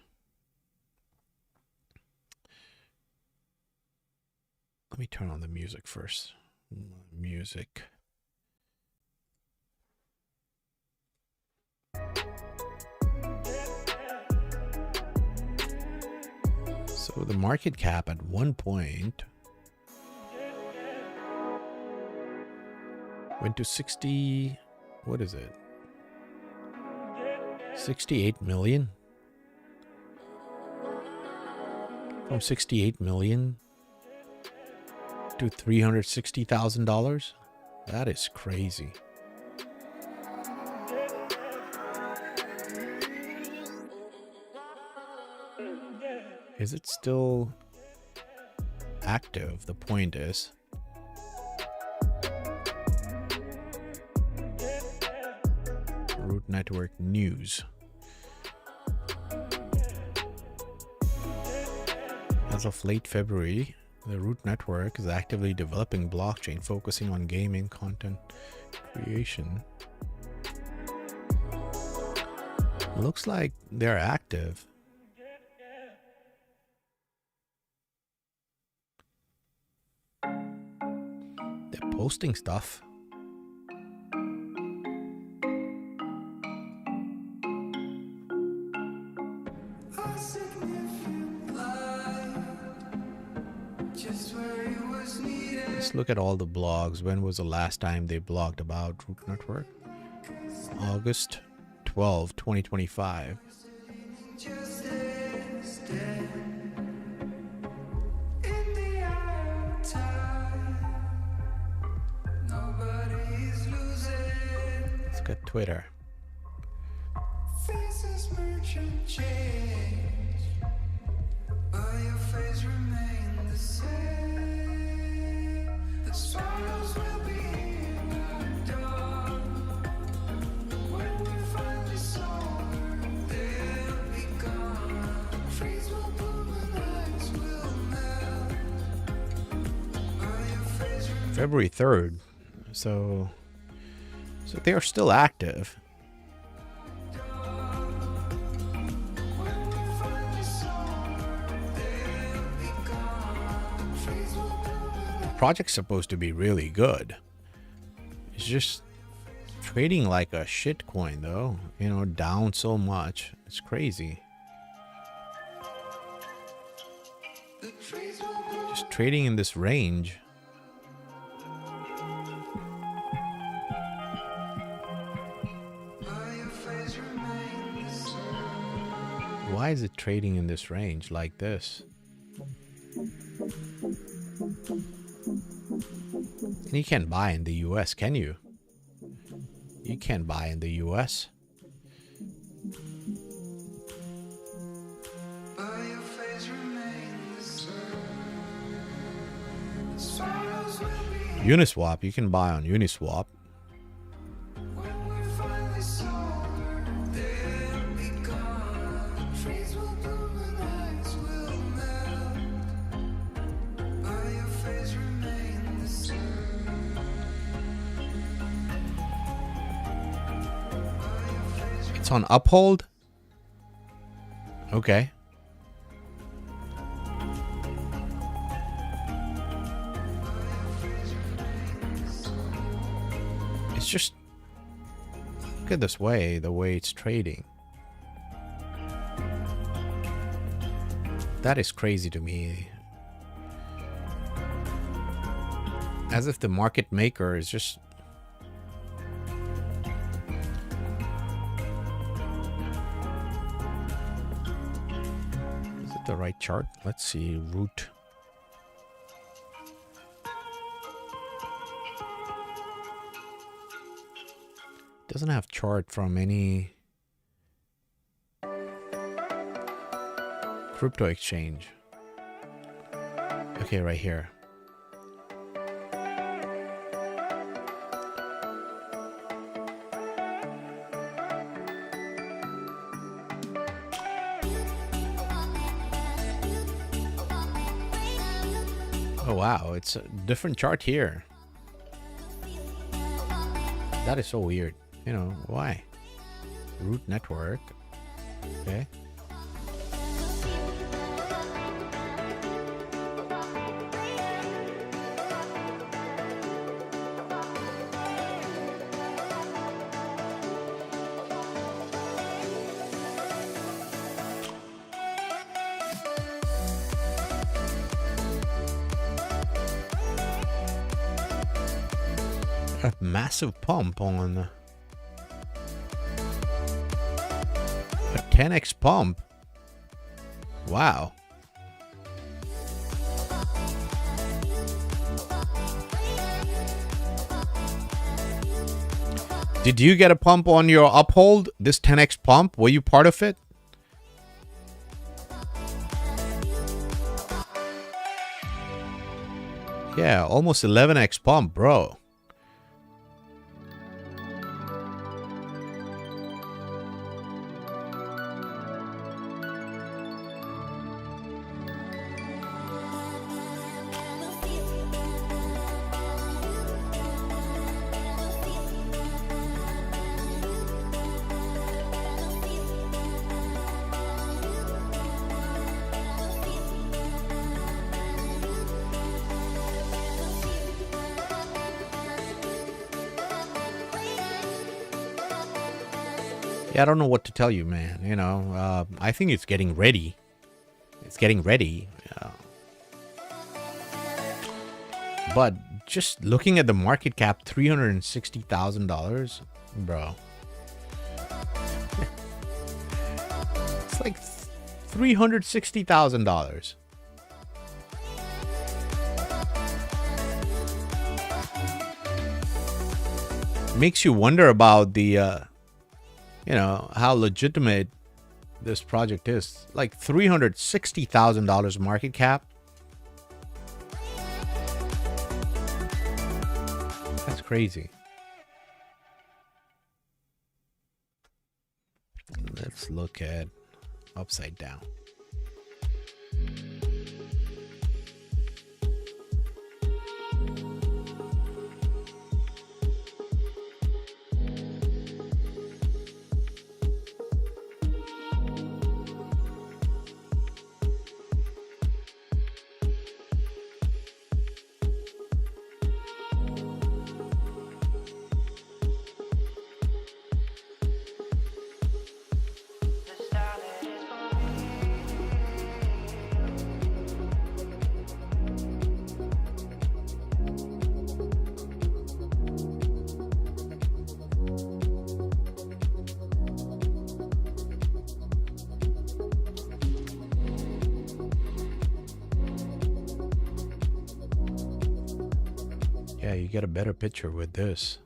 Let me turn on the music first. Music. So the market cap at one point went to 60, what is it? 68 million? From 68 million to $360,000? That is crazy. Is it still active? The point is. Root Network News. As of late February, the Root Network is actively developing blockchain focusing on gaming content creation. Looks like they're active. They're posting stuff. Let's look at all the blogs. When was the last time they blogged about Root Network? August 12, 2025. Let's look at Twitter. February 3rd. So they are still active. The project's supposed to be really good. It's just trading like a shit coin though. Down so much. It's crazy. Just trading in this range. Why is it trading in this range like this? And you can't buy in the US, can you? You can't buy in the US. Uniswap, you can buy on Uniswap. On Uphold? Okay. It's just look at this way, the way it's trading. That is crazy to me. As if the market maker is just the right chart. Let's see. Root. Doesn't have chart from any crypto exchange. Okay, right here. Oh wow, it's a different chart here. That is so weird. You know, why? Root network. Okay. A massive pump on a 10x pump. Wow. Did you get a pump on your uphold? This 10x pump? Were you part of it? Yeah, almost 11x pump, bro. Yeah, I don't know what to tell you, man. You know, I think it's getting ready. It's getting ready. But just looking at the market cap, $360,000, bro. It's like $360,000. Makes you wonder about the you know, how legitimate this project is. Like $360,000 market cap. That's crazy. Let's look at upside down. Yeah, you get a better picture with this.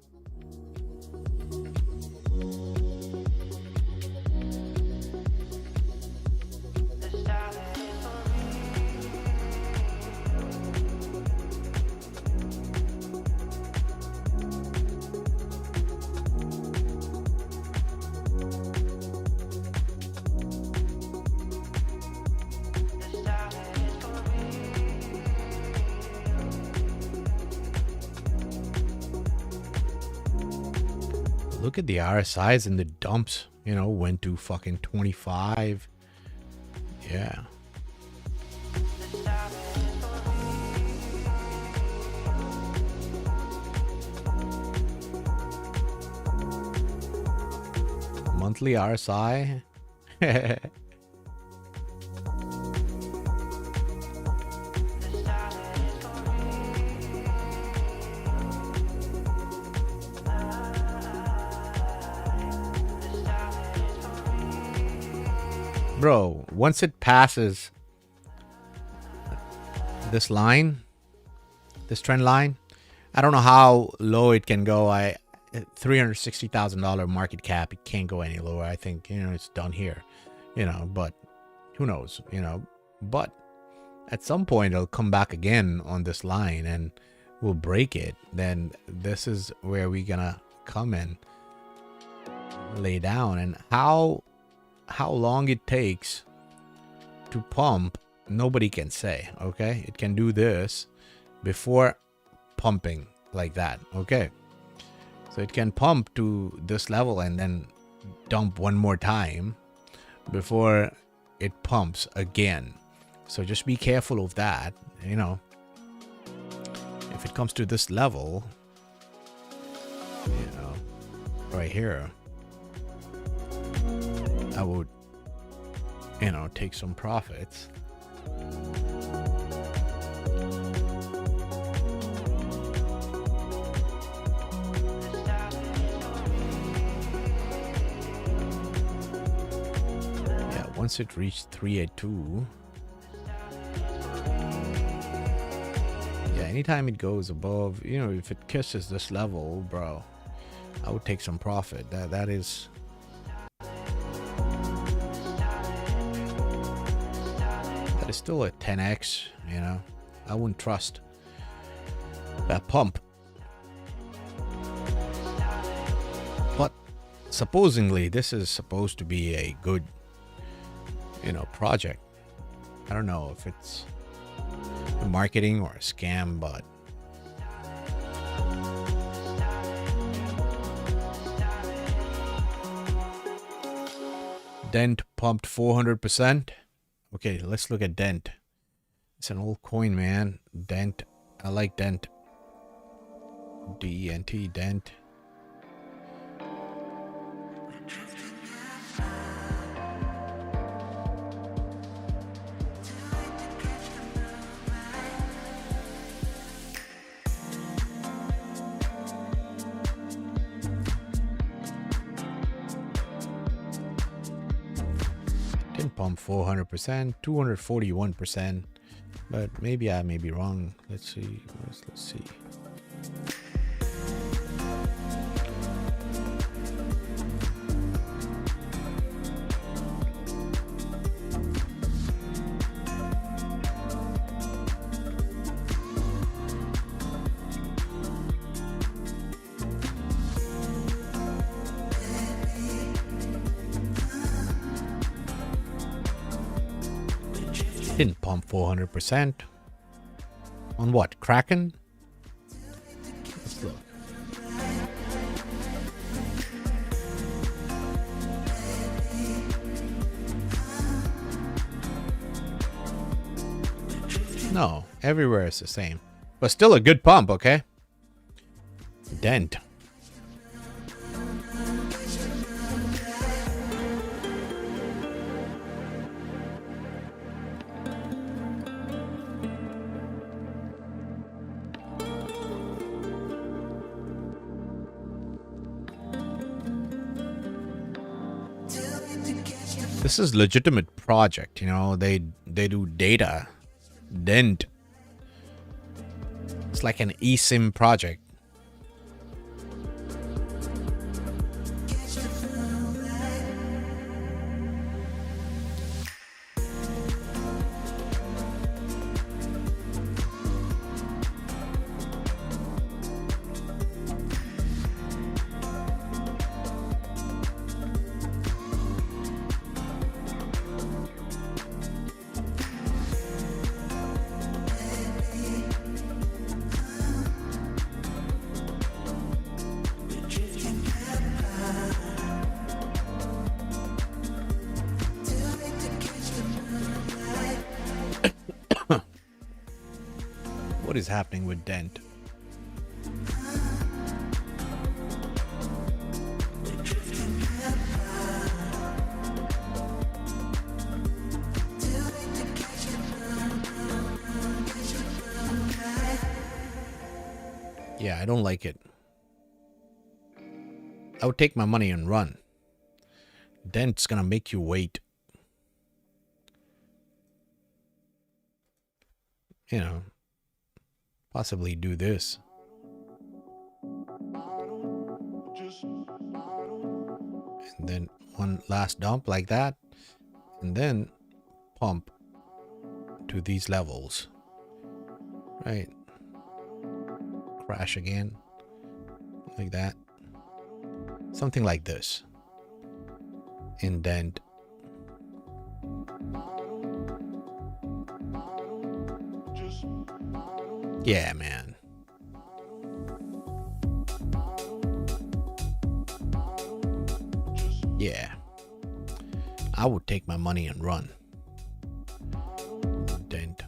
Look at the RSIs and the dumps, you know, went to fucking 25. Yeah. Monthly RSI. Bro, once it passes this line, this trend line, I don't know how low it can go. $360,000 market cap. It can't go any lower. I think, it's done here, but who knows, but at some point it'll come back again on this line and we'll break it. Then this is where we're gonna come and lay down. And how long it takes to pump, nobody can say. Okay, it can do this before pumping like that. Okay, so it can pump to this level and then dump one more time before it pumps again. So just be careful of that. If it comes to this level, right here, I would, take some profits. Yeah, once it reached 382. Yeah, anytime it goes above, if it kisses this level, bro, I would take some profit. That is still a 10x. I wouldn't trust that pump. But supposedly this is supposed to be a good project. I don't know if it's marketing or a scam, but Dent pumped 400%. Okay, let's look at Dent. It's an old coin, man. Dent. I like Dent. D-E-N-T, Dent. Didn't pump 400%, 241%, but maybe I may be wrong. Let's see. Let's see. Didn't pump 400%. On what? Kraken? Let's look. No, everywhere is the same. But still a good pump, okay? Dent. This is legitimate project, they do data. Dent. It's like an eSIM project. What is happening with Dent? Yeah, I don't like it. I would take my money and run. Dent's gonna make you wait. Possibly do this. And then one last dump like that. And then pump to these levels. Right. Crash again. Like that. Something like this. Indent. Yeah, man. Yeah. I would take my money and run. Dent.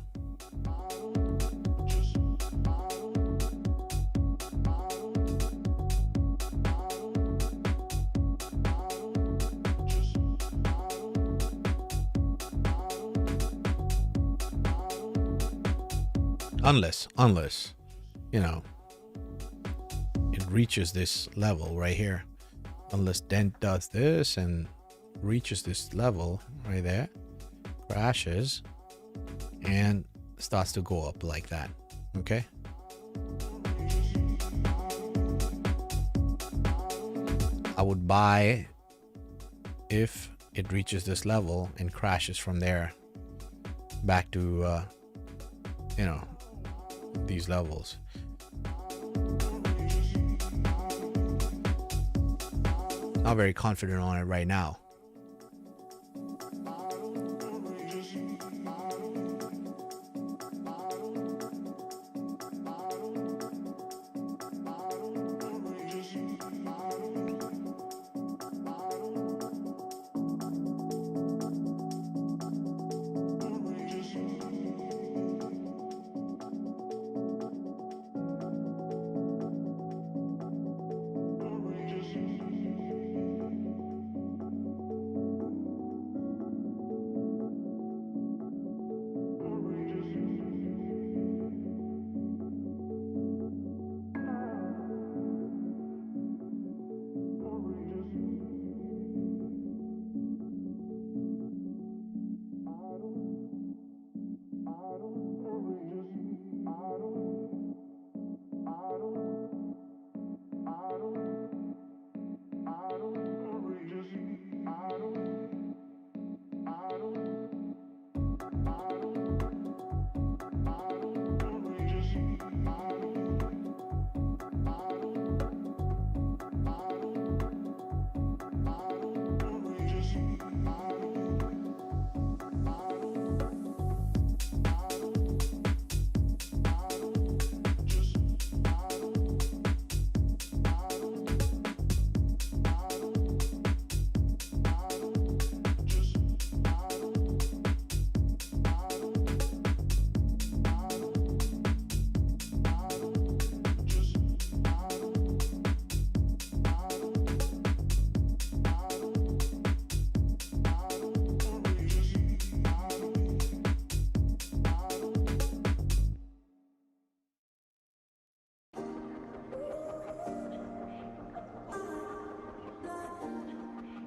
Unless, you know, it reaches this level right here. Unless Dent does this and reaches this level right there, crashes, and starts to go up like that. Okay. I would buy if it reaches this level and crashes from there back to, you know, these levels. Not very confident on it right now.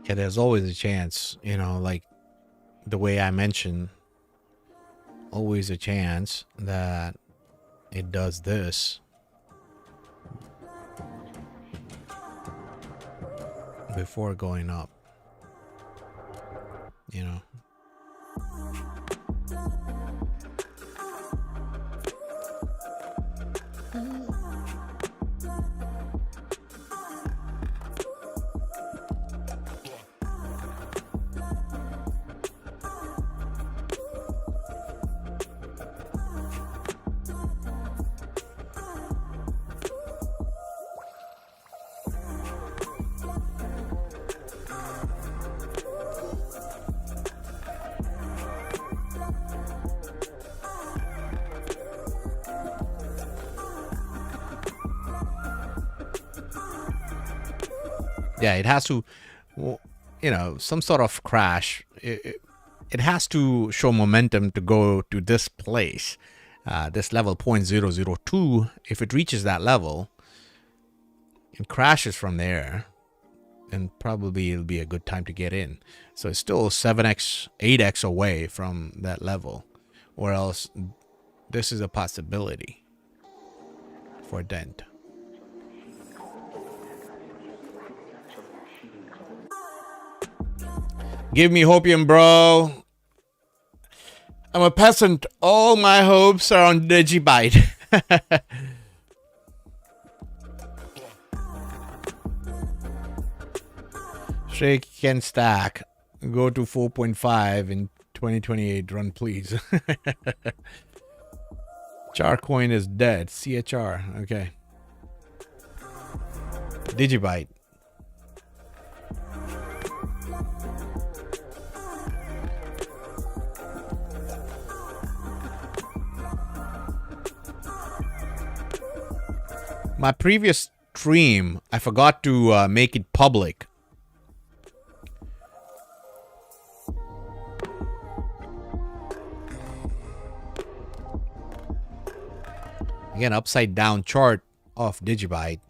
Yeah, there's always a chance, you know, like the way I mentioned, always a chance that it does this before going up, you know. Yeah, it has to, you know, some sort of crash. It has to show momentum to go to this place, this level 0.002. If it reaches that level and crashes from there, then probably it'll be a good time to get in. So it's still 7x, 8x away from that level, or else this is a possibility for Dent. Give me hopium, bro. I'm a peasant. All my hopes are on Digibyte. Shake can stack. Go to 4.5 in 2028. Run, please. Charcoin is dead. CHR. Okay. Digibyte. My previous stream, I forgot to make it public. Again, upside down chart of Digibyte.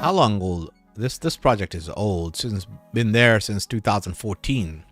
How long old? This project is old. Since been there since 2014.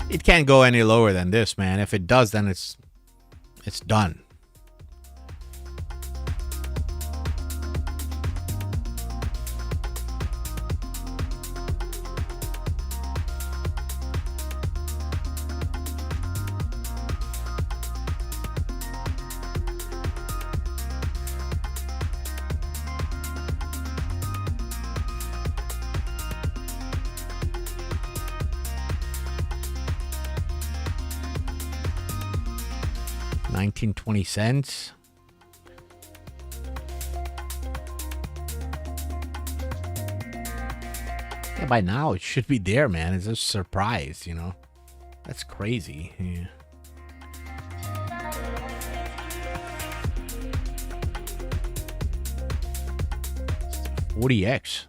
It can't go any lower than this, man. If it does, then it's done. $19.20. Yeah, by now it should be there, man. It's a surprise, you know. That's crazy. Yeah. It's 40x.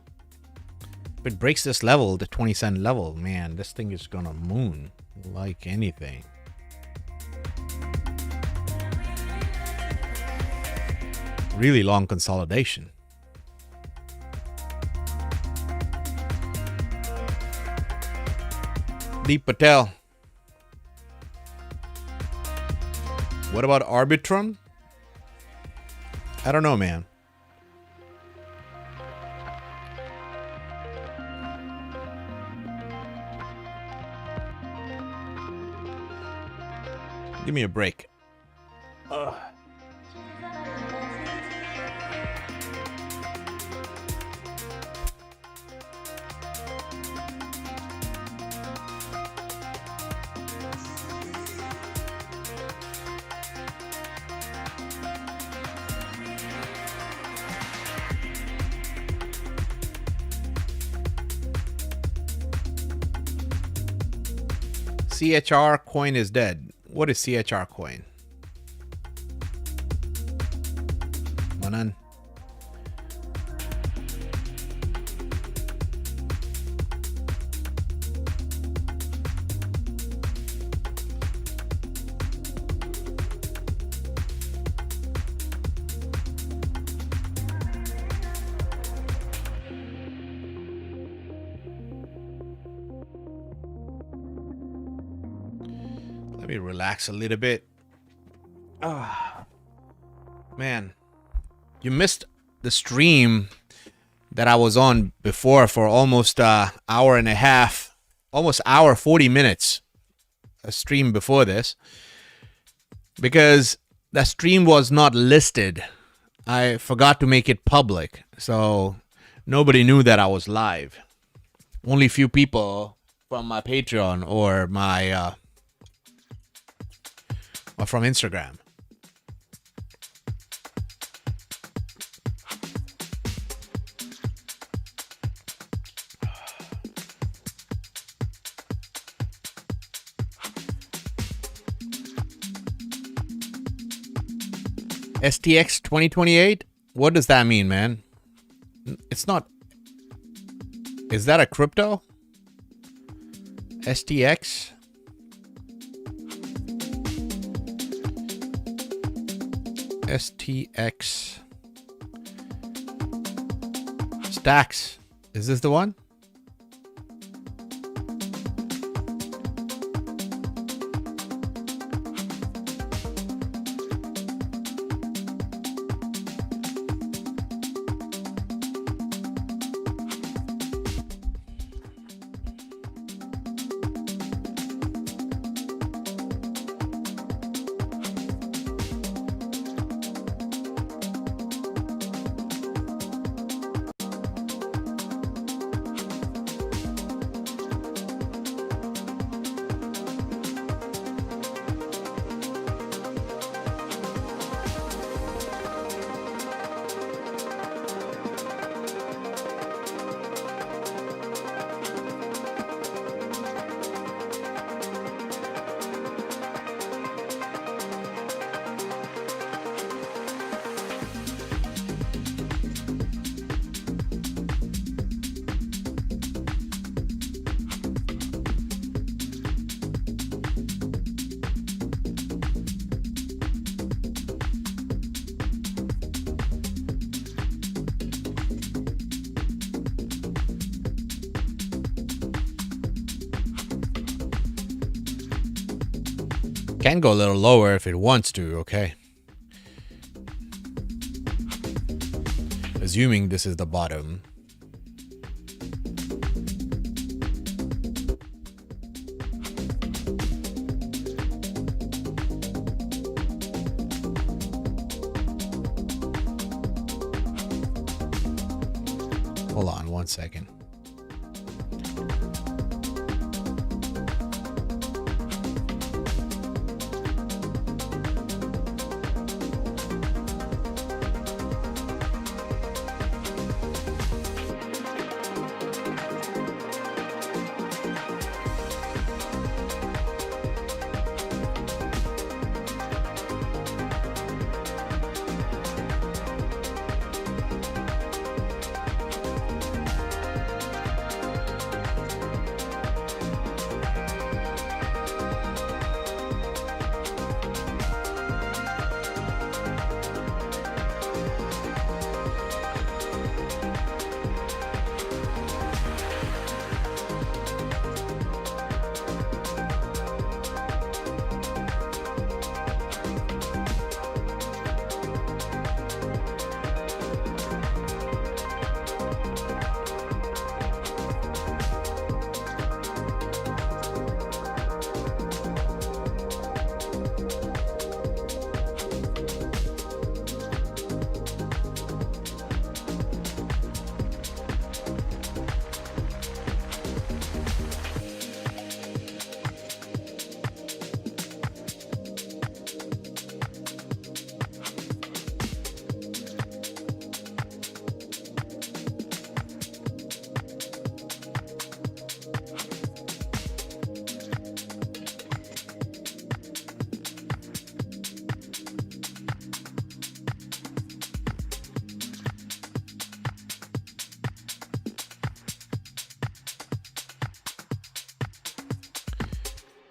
If it breaks this level, the 20-cent level, man, this thing is gonna moon like anything. Really long consolidation. Deep Patel. What about Arbitrum? I don't know, man. Give me a break. Ugh. CHR coin is dead. What is CHR coin? Manan. Let me relax a little bit. Man, you missed the stream that I was on before for almost an hour and a half, almost hour 40 minutes. A stream before this, because that stream was not listed. I forgot to make it public, so nobody knew that I was live. Only a few people from my Patreon or my or from Instagram. STX 2028? What does that mean, man? It's not. Is that a crypto? STX? STX. Stacks. Is this the one? can go a little lower if it wants to, okay? Assuming this is the bottom. Hold on 1 second.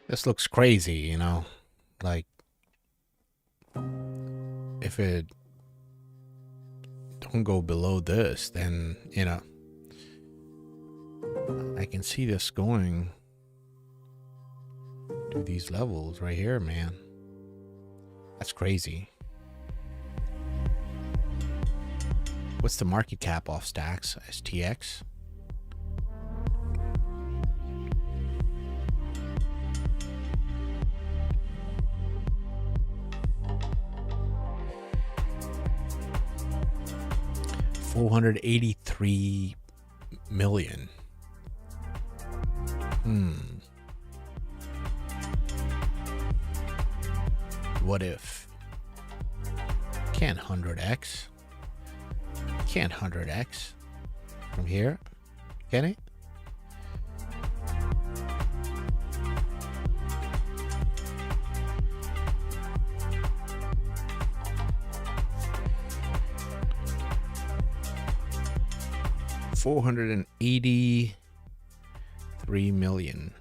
This looks crazy, you know, like if it don't go below this, then, you know, I can see this going to these levels right here, man. That's crazy. What's the market cap off Stacks? STX? $483 million. What if? Can't 100x. Can't 100x from here, can it? $483 million.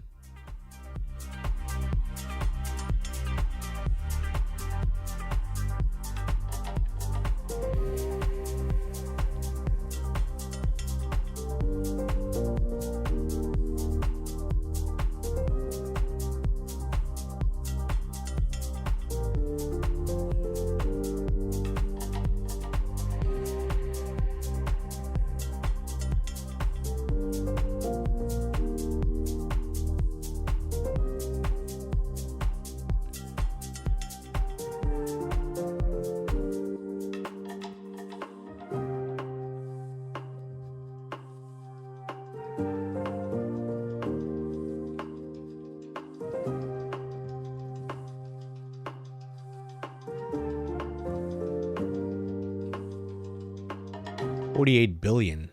$48 billion.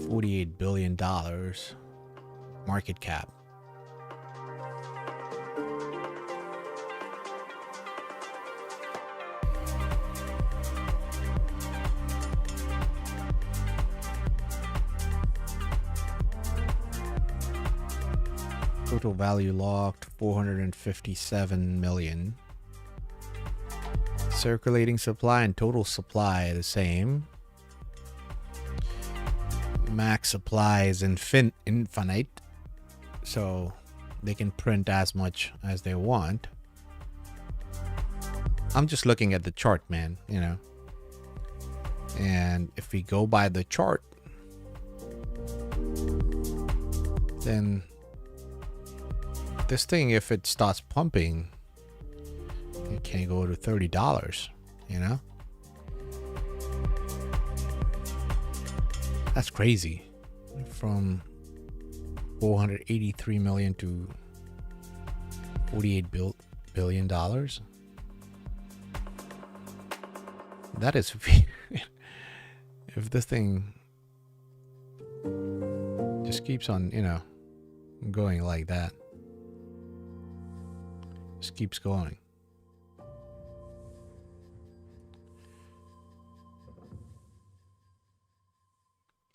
$48 billion market cap. Total value locked 457 million. Circulating supply and total supply the same. Max supply is infinite. so they can print as much as they want. I'm just looking at the chart, man, you know. And if we go by the chart, then this thing, if it starts pumping, it can go to $30, you know. That's crazy. From 483 million to 48 billion dollars. That is if this thing just keeps on, you know, going like that. Just keeps going.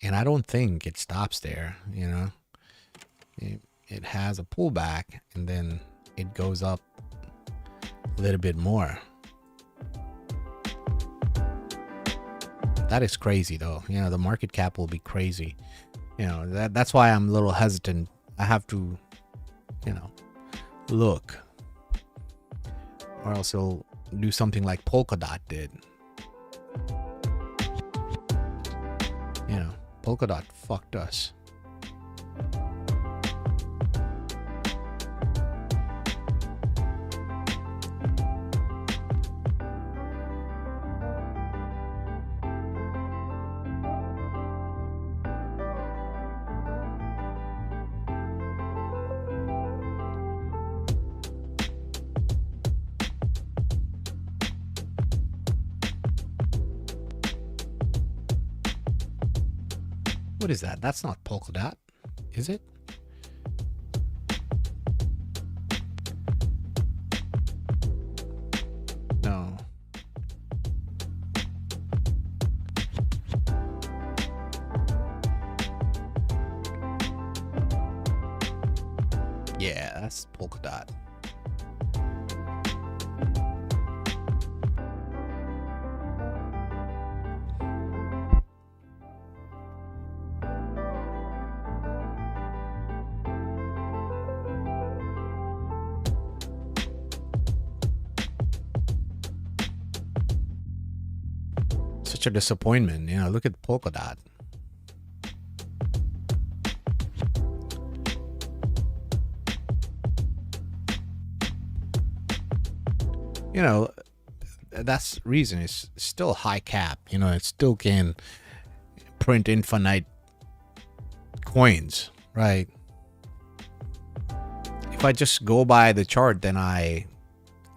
And I don't think it stops there, you know. It has a pullback and then it goes up a little bit more. That is crazy though. You know, the market cap will be crazy. You know, that's why I'm a little hesitant. I have to, you know, look. Or else it'll do something like Polkadot did. You know, Polkadot fucked us. What is that? That's not Polkadot, is it? No. Yeah, that's Polkadot. Such a disappointment, you know. Look at Polkadot. You know, that's reason it's still high cap. You know, it still can print infinite coins, right? If I just go by the chart, then I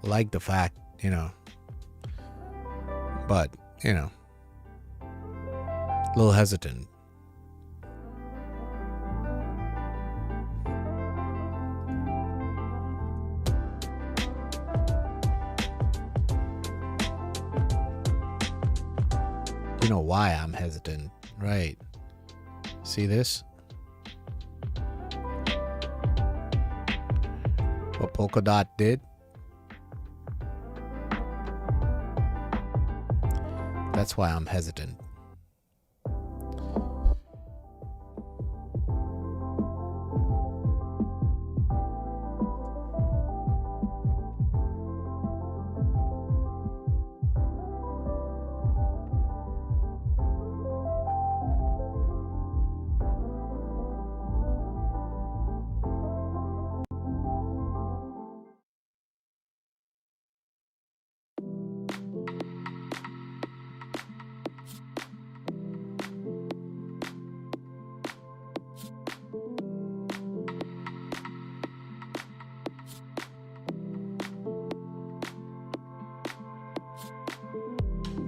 like the fact, you know. But, you know, a little hesitant. You know why I'm hesitant, right? See this? What Polkadot did? That's why I'm hesitant.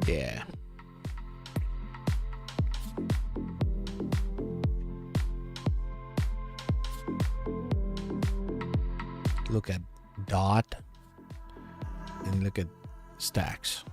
Yeah. Look at DOT and look at stacks.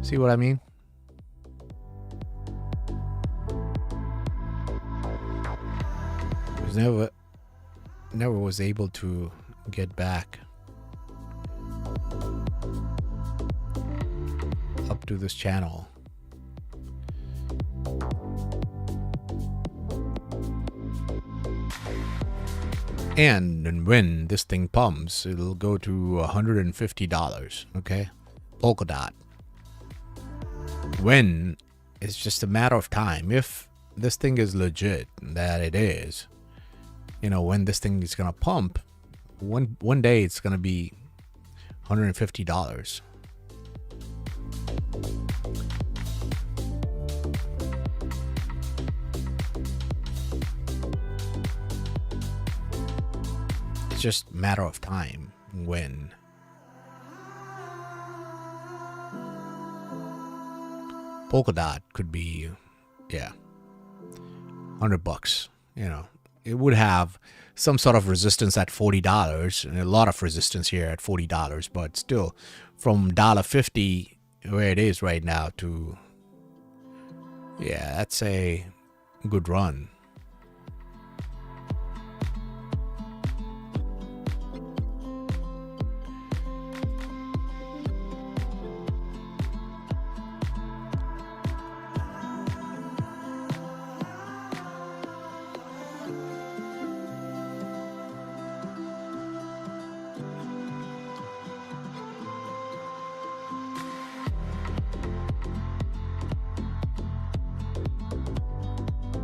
See what I mean? was never was able to get back up to this channel. And when this thing pumps, it'll go to $150. Okay, Polkadot. When it's just a matter of time. If this thing is legit, that it is, you know, when this thing is gonna pump, one day it's gonna be $150. It's just a matter of time when. Polkadot could be, yeah, $100. You know, it would have some sort of resistance at $40, and a lot of resistance here at $40. But still, from $1.50 where it is right now to, yeah, that's a good run.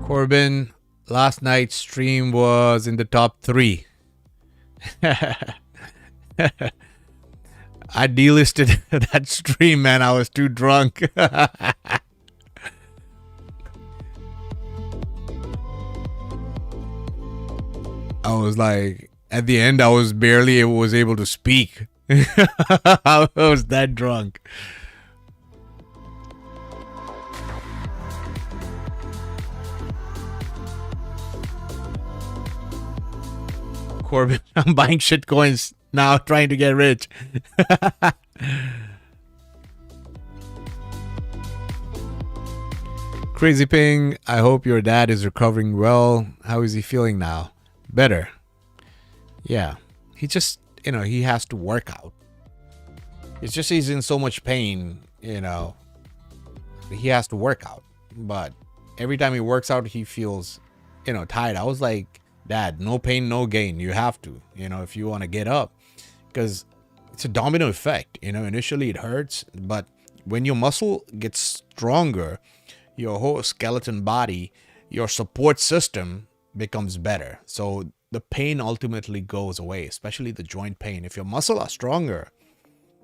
Corbin, last night's stream was in the top 3. I delisted that stream, man. I was too drunk. I was like, at the end, I was barely was able to speak. I was that drunk. Corbin, I'm buying shit coins now, trying to get rich. Crazy Ping, I hope your dad is recovering well. How is he feeling now? Better. Yeah. He just, you know, he has to work out. It's just he's in so much pain, you know. He has to work out. But every time he works out, he feels, you know, tired. I was like, Dad, no pain, no gain. You have to, you know, if you want to get up, because it's a domino effect. You know, initially it hurts, but when your muscle gets stronger, your whole skeleton body, your support system becomes better. So the pain ultimately goes away, especially the joint pain. If your muscle are stronger,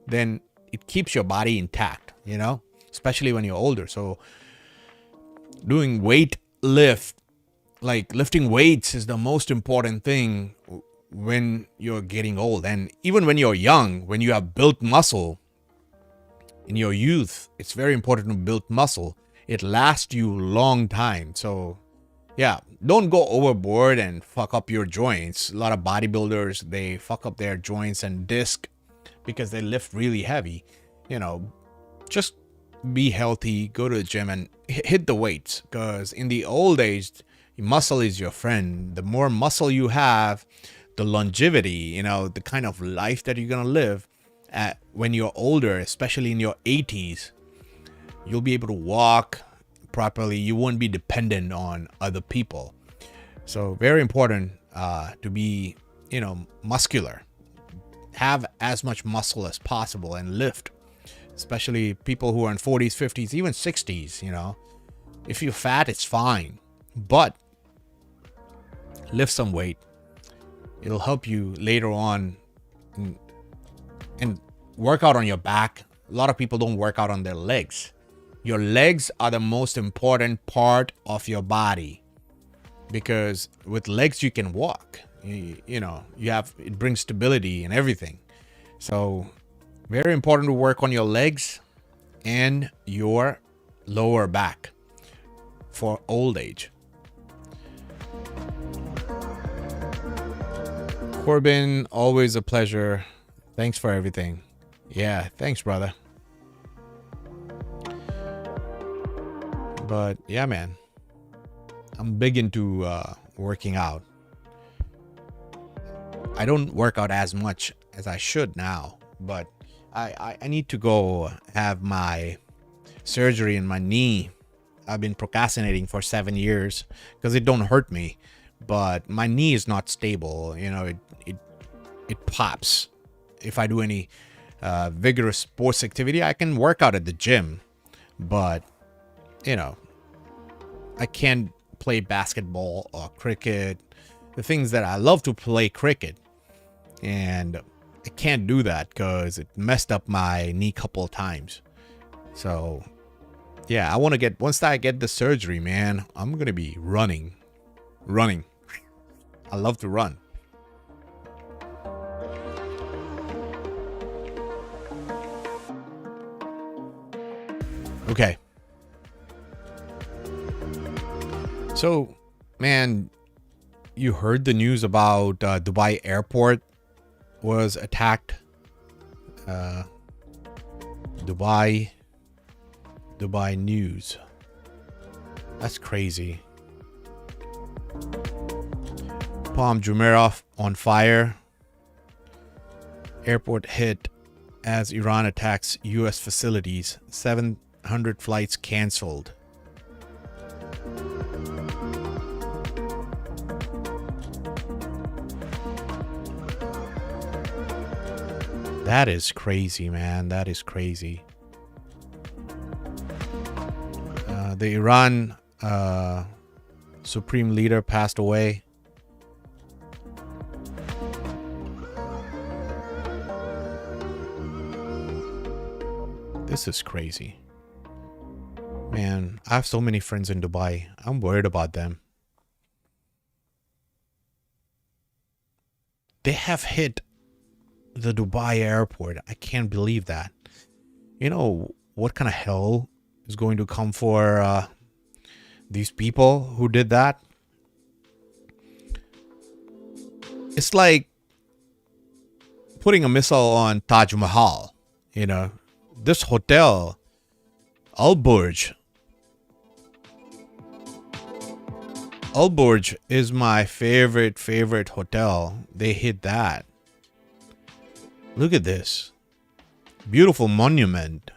then it keeps your body intact, you know, especially when you're older. So doing weight lift, like lifting weights, is the most important thing when you're getting old. And even when you're young, when you have built muscle in your youth, it's very important to build muscle. It lasts you a long time. So yeah, don't go overboard and fuck up your joints. A lot of bodybuilders, they fuck up their joints and disc because they lift really heavy. You know, just be healthy, go to the gym and hit the weights, because in the old age, muscle is your friend. The more muscle you have, the longevity, you know, the kind of life that you're going to live when you're older, especially in your 80s, you'll be able to walk properly. You won't be dependent on other people. So very important to be, you know, muscular. Have as much muscle as possible and lift, especially people who are in 40s, 50s, even 60s, you know. If you're fat, it's fine, but lift some weight. It'll help you later on, and work out on your back. A lot of people don't work out on their legs. Your legs are the most important part of your body, because with legs you can walk. You know, it brings stability and everything. So very important to work on your legs and your lower back for old age. Corbin, always a pleasure. Thanks for everything. Yeah, thanks, brother. But yeah, man, I'm big into working out. I don't work out as much as I should now, but I need to go have my surgery in my knee. I've been procrastinating for 7 years because it don't hurt me, but my knee is not stable. You know, it pops. If I do any vigorous sports activity, I can work out at the gym, but you know, I can't play basketball or cricket, the things that I love to play cricket, and I can't do that because it messed up my knee couple of times. So yeah, I want to get, once I get the surgery, man, I'm gonna be running. I love to run. Okay. So, man, you heard the news about Dubai airport was attacked. Dubai news. That's crazy. Palm Jumeirah on fire. Airport hit as Iran attacks U.S. facilities. 700 flights canceled. That is crazy, man. That is crazy. The Iran supreme leader passed away. This is crazy. Man, I have so many friends in Dubai. I'm worried about them. They have hit the Dubai airport. I can't believe that. You know what kind of hell is going to come for these people who did that? It's like putting a missile on Taj Mahal. You know, this hotel, Al Burj is my favorite hotel. They hit that. Look at this. Beautiful monument.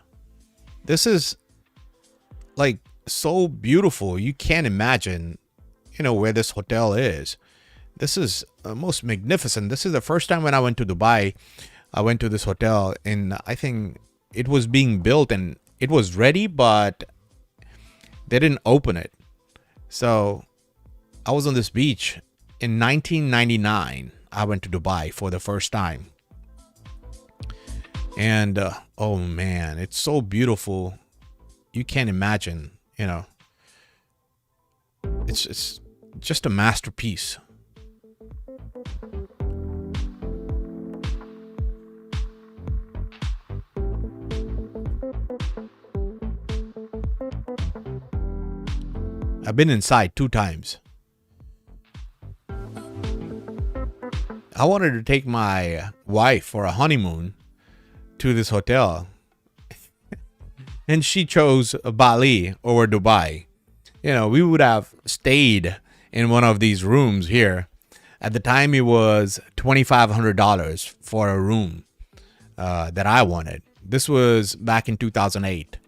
This is like so beautiful. You can't imagine, you know, where this hotel is. This is most magnificent. This is the first time when I went to Dubai. I went to this hotel and I think it was being built and it was ready, but they didn't open it. So I was on this beach in 1999. I went to Dubai for the first time. And oh man, it's so beautiful. You can't imagine, you know. It's just a masterpiece. I've been inside 2 times. I wanted to take my wife for a honeymoon to this hotel. And she chose Bali over Dubai. You know, we would have stayed in one of these rooms here. At the time, it was $2,500 for a room that I wanted. This was back in 2008.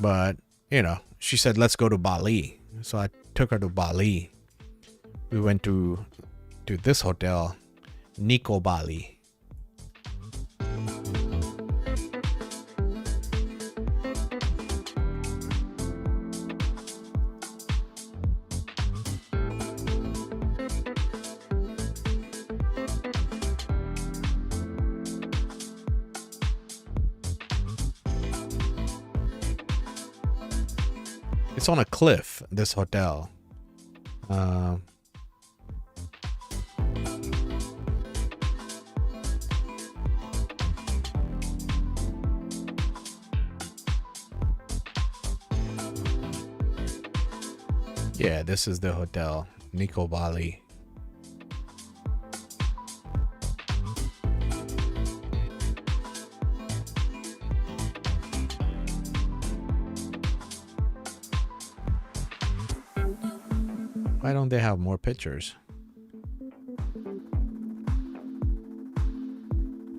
But, you know, she said, let's go to Bali. So I took her to Bali. We went to this hotel, Nico Bali. It's on a cliff, this hotel. Yeah, this is the hotel, Nico Bali. Why don't they have more pictures?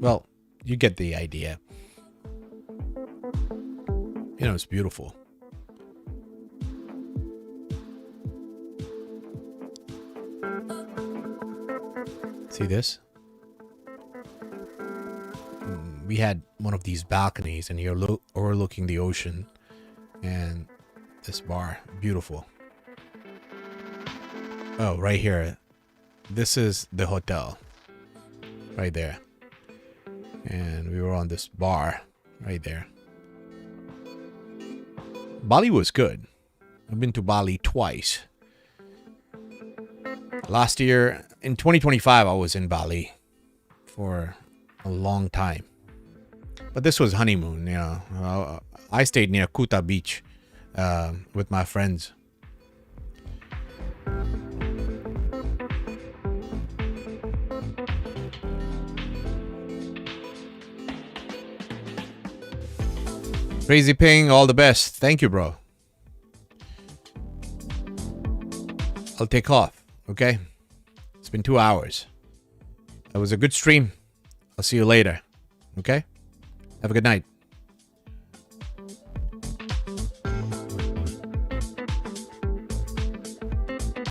Well, you get the idea. You know, it's beautiful. See this? We had one of these balconies, and you're overlooking the ocean, and this bar, beautiful. Oh, right here. This is the hotel. Right there. And we were on this bar right there. Bali was good. I've been to Bali twice. Last year, in 2025, I was in Bali for a long time. But this was honeymoon, you know. I stayed near Kuta Beach with my friends. Crazy Ping, all the best. Thank you, bro. I'll take off, okay? It's been 2 hours. That was a good stream. I'll see you later, okay? Have a good night.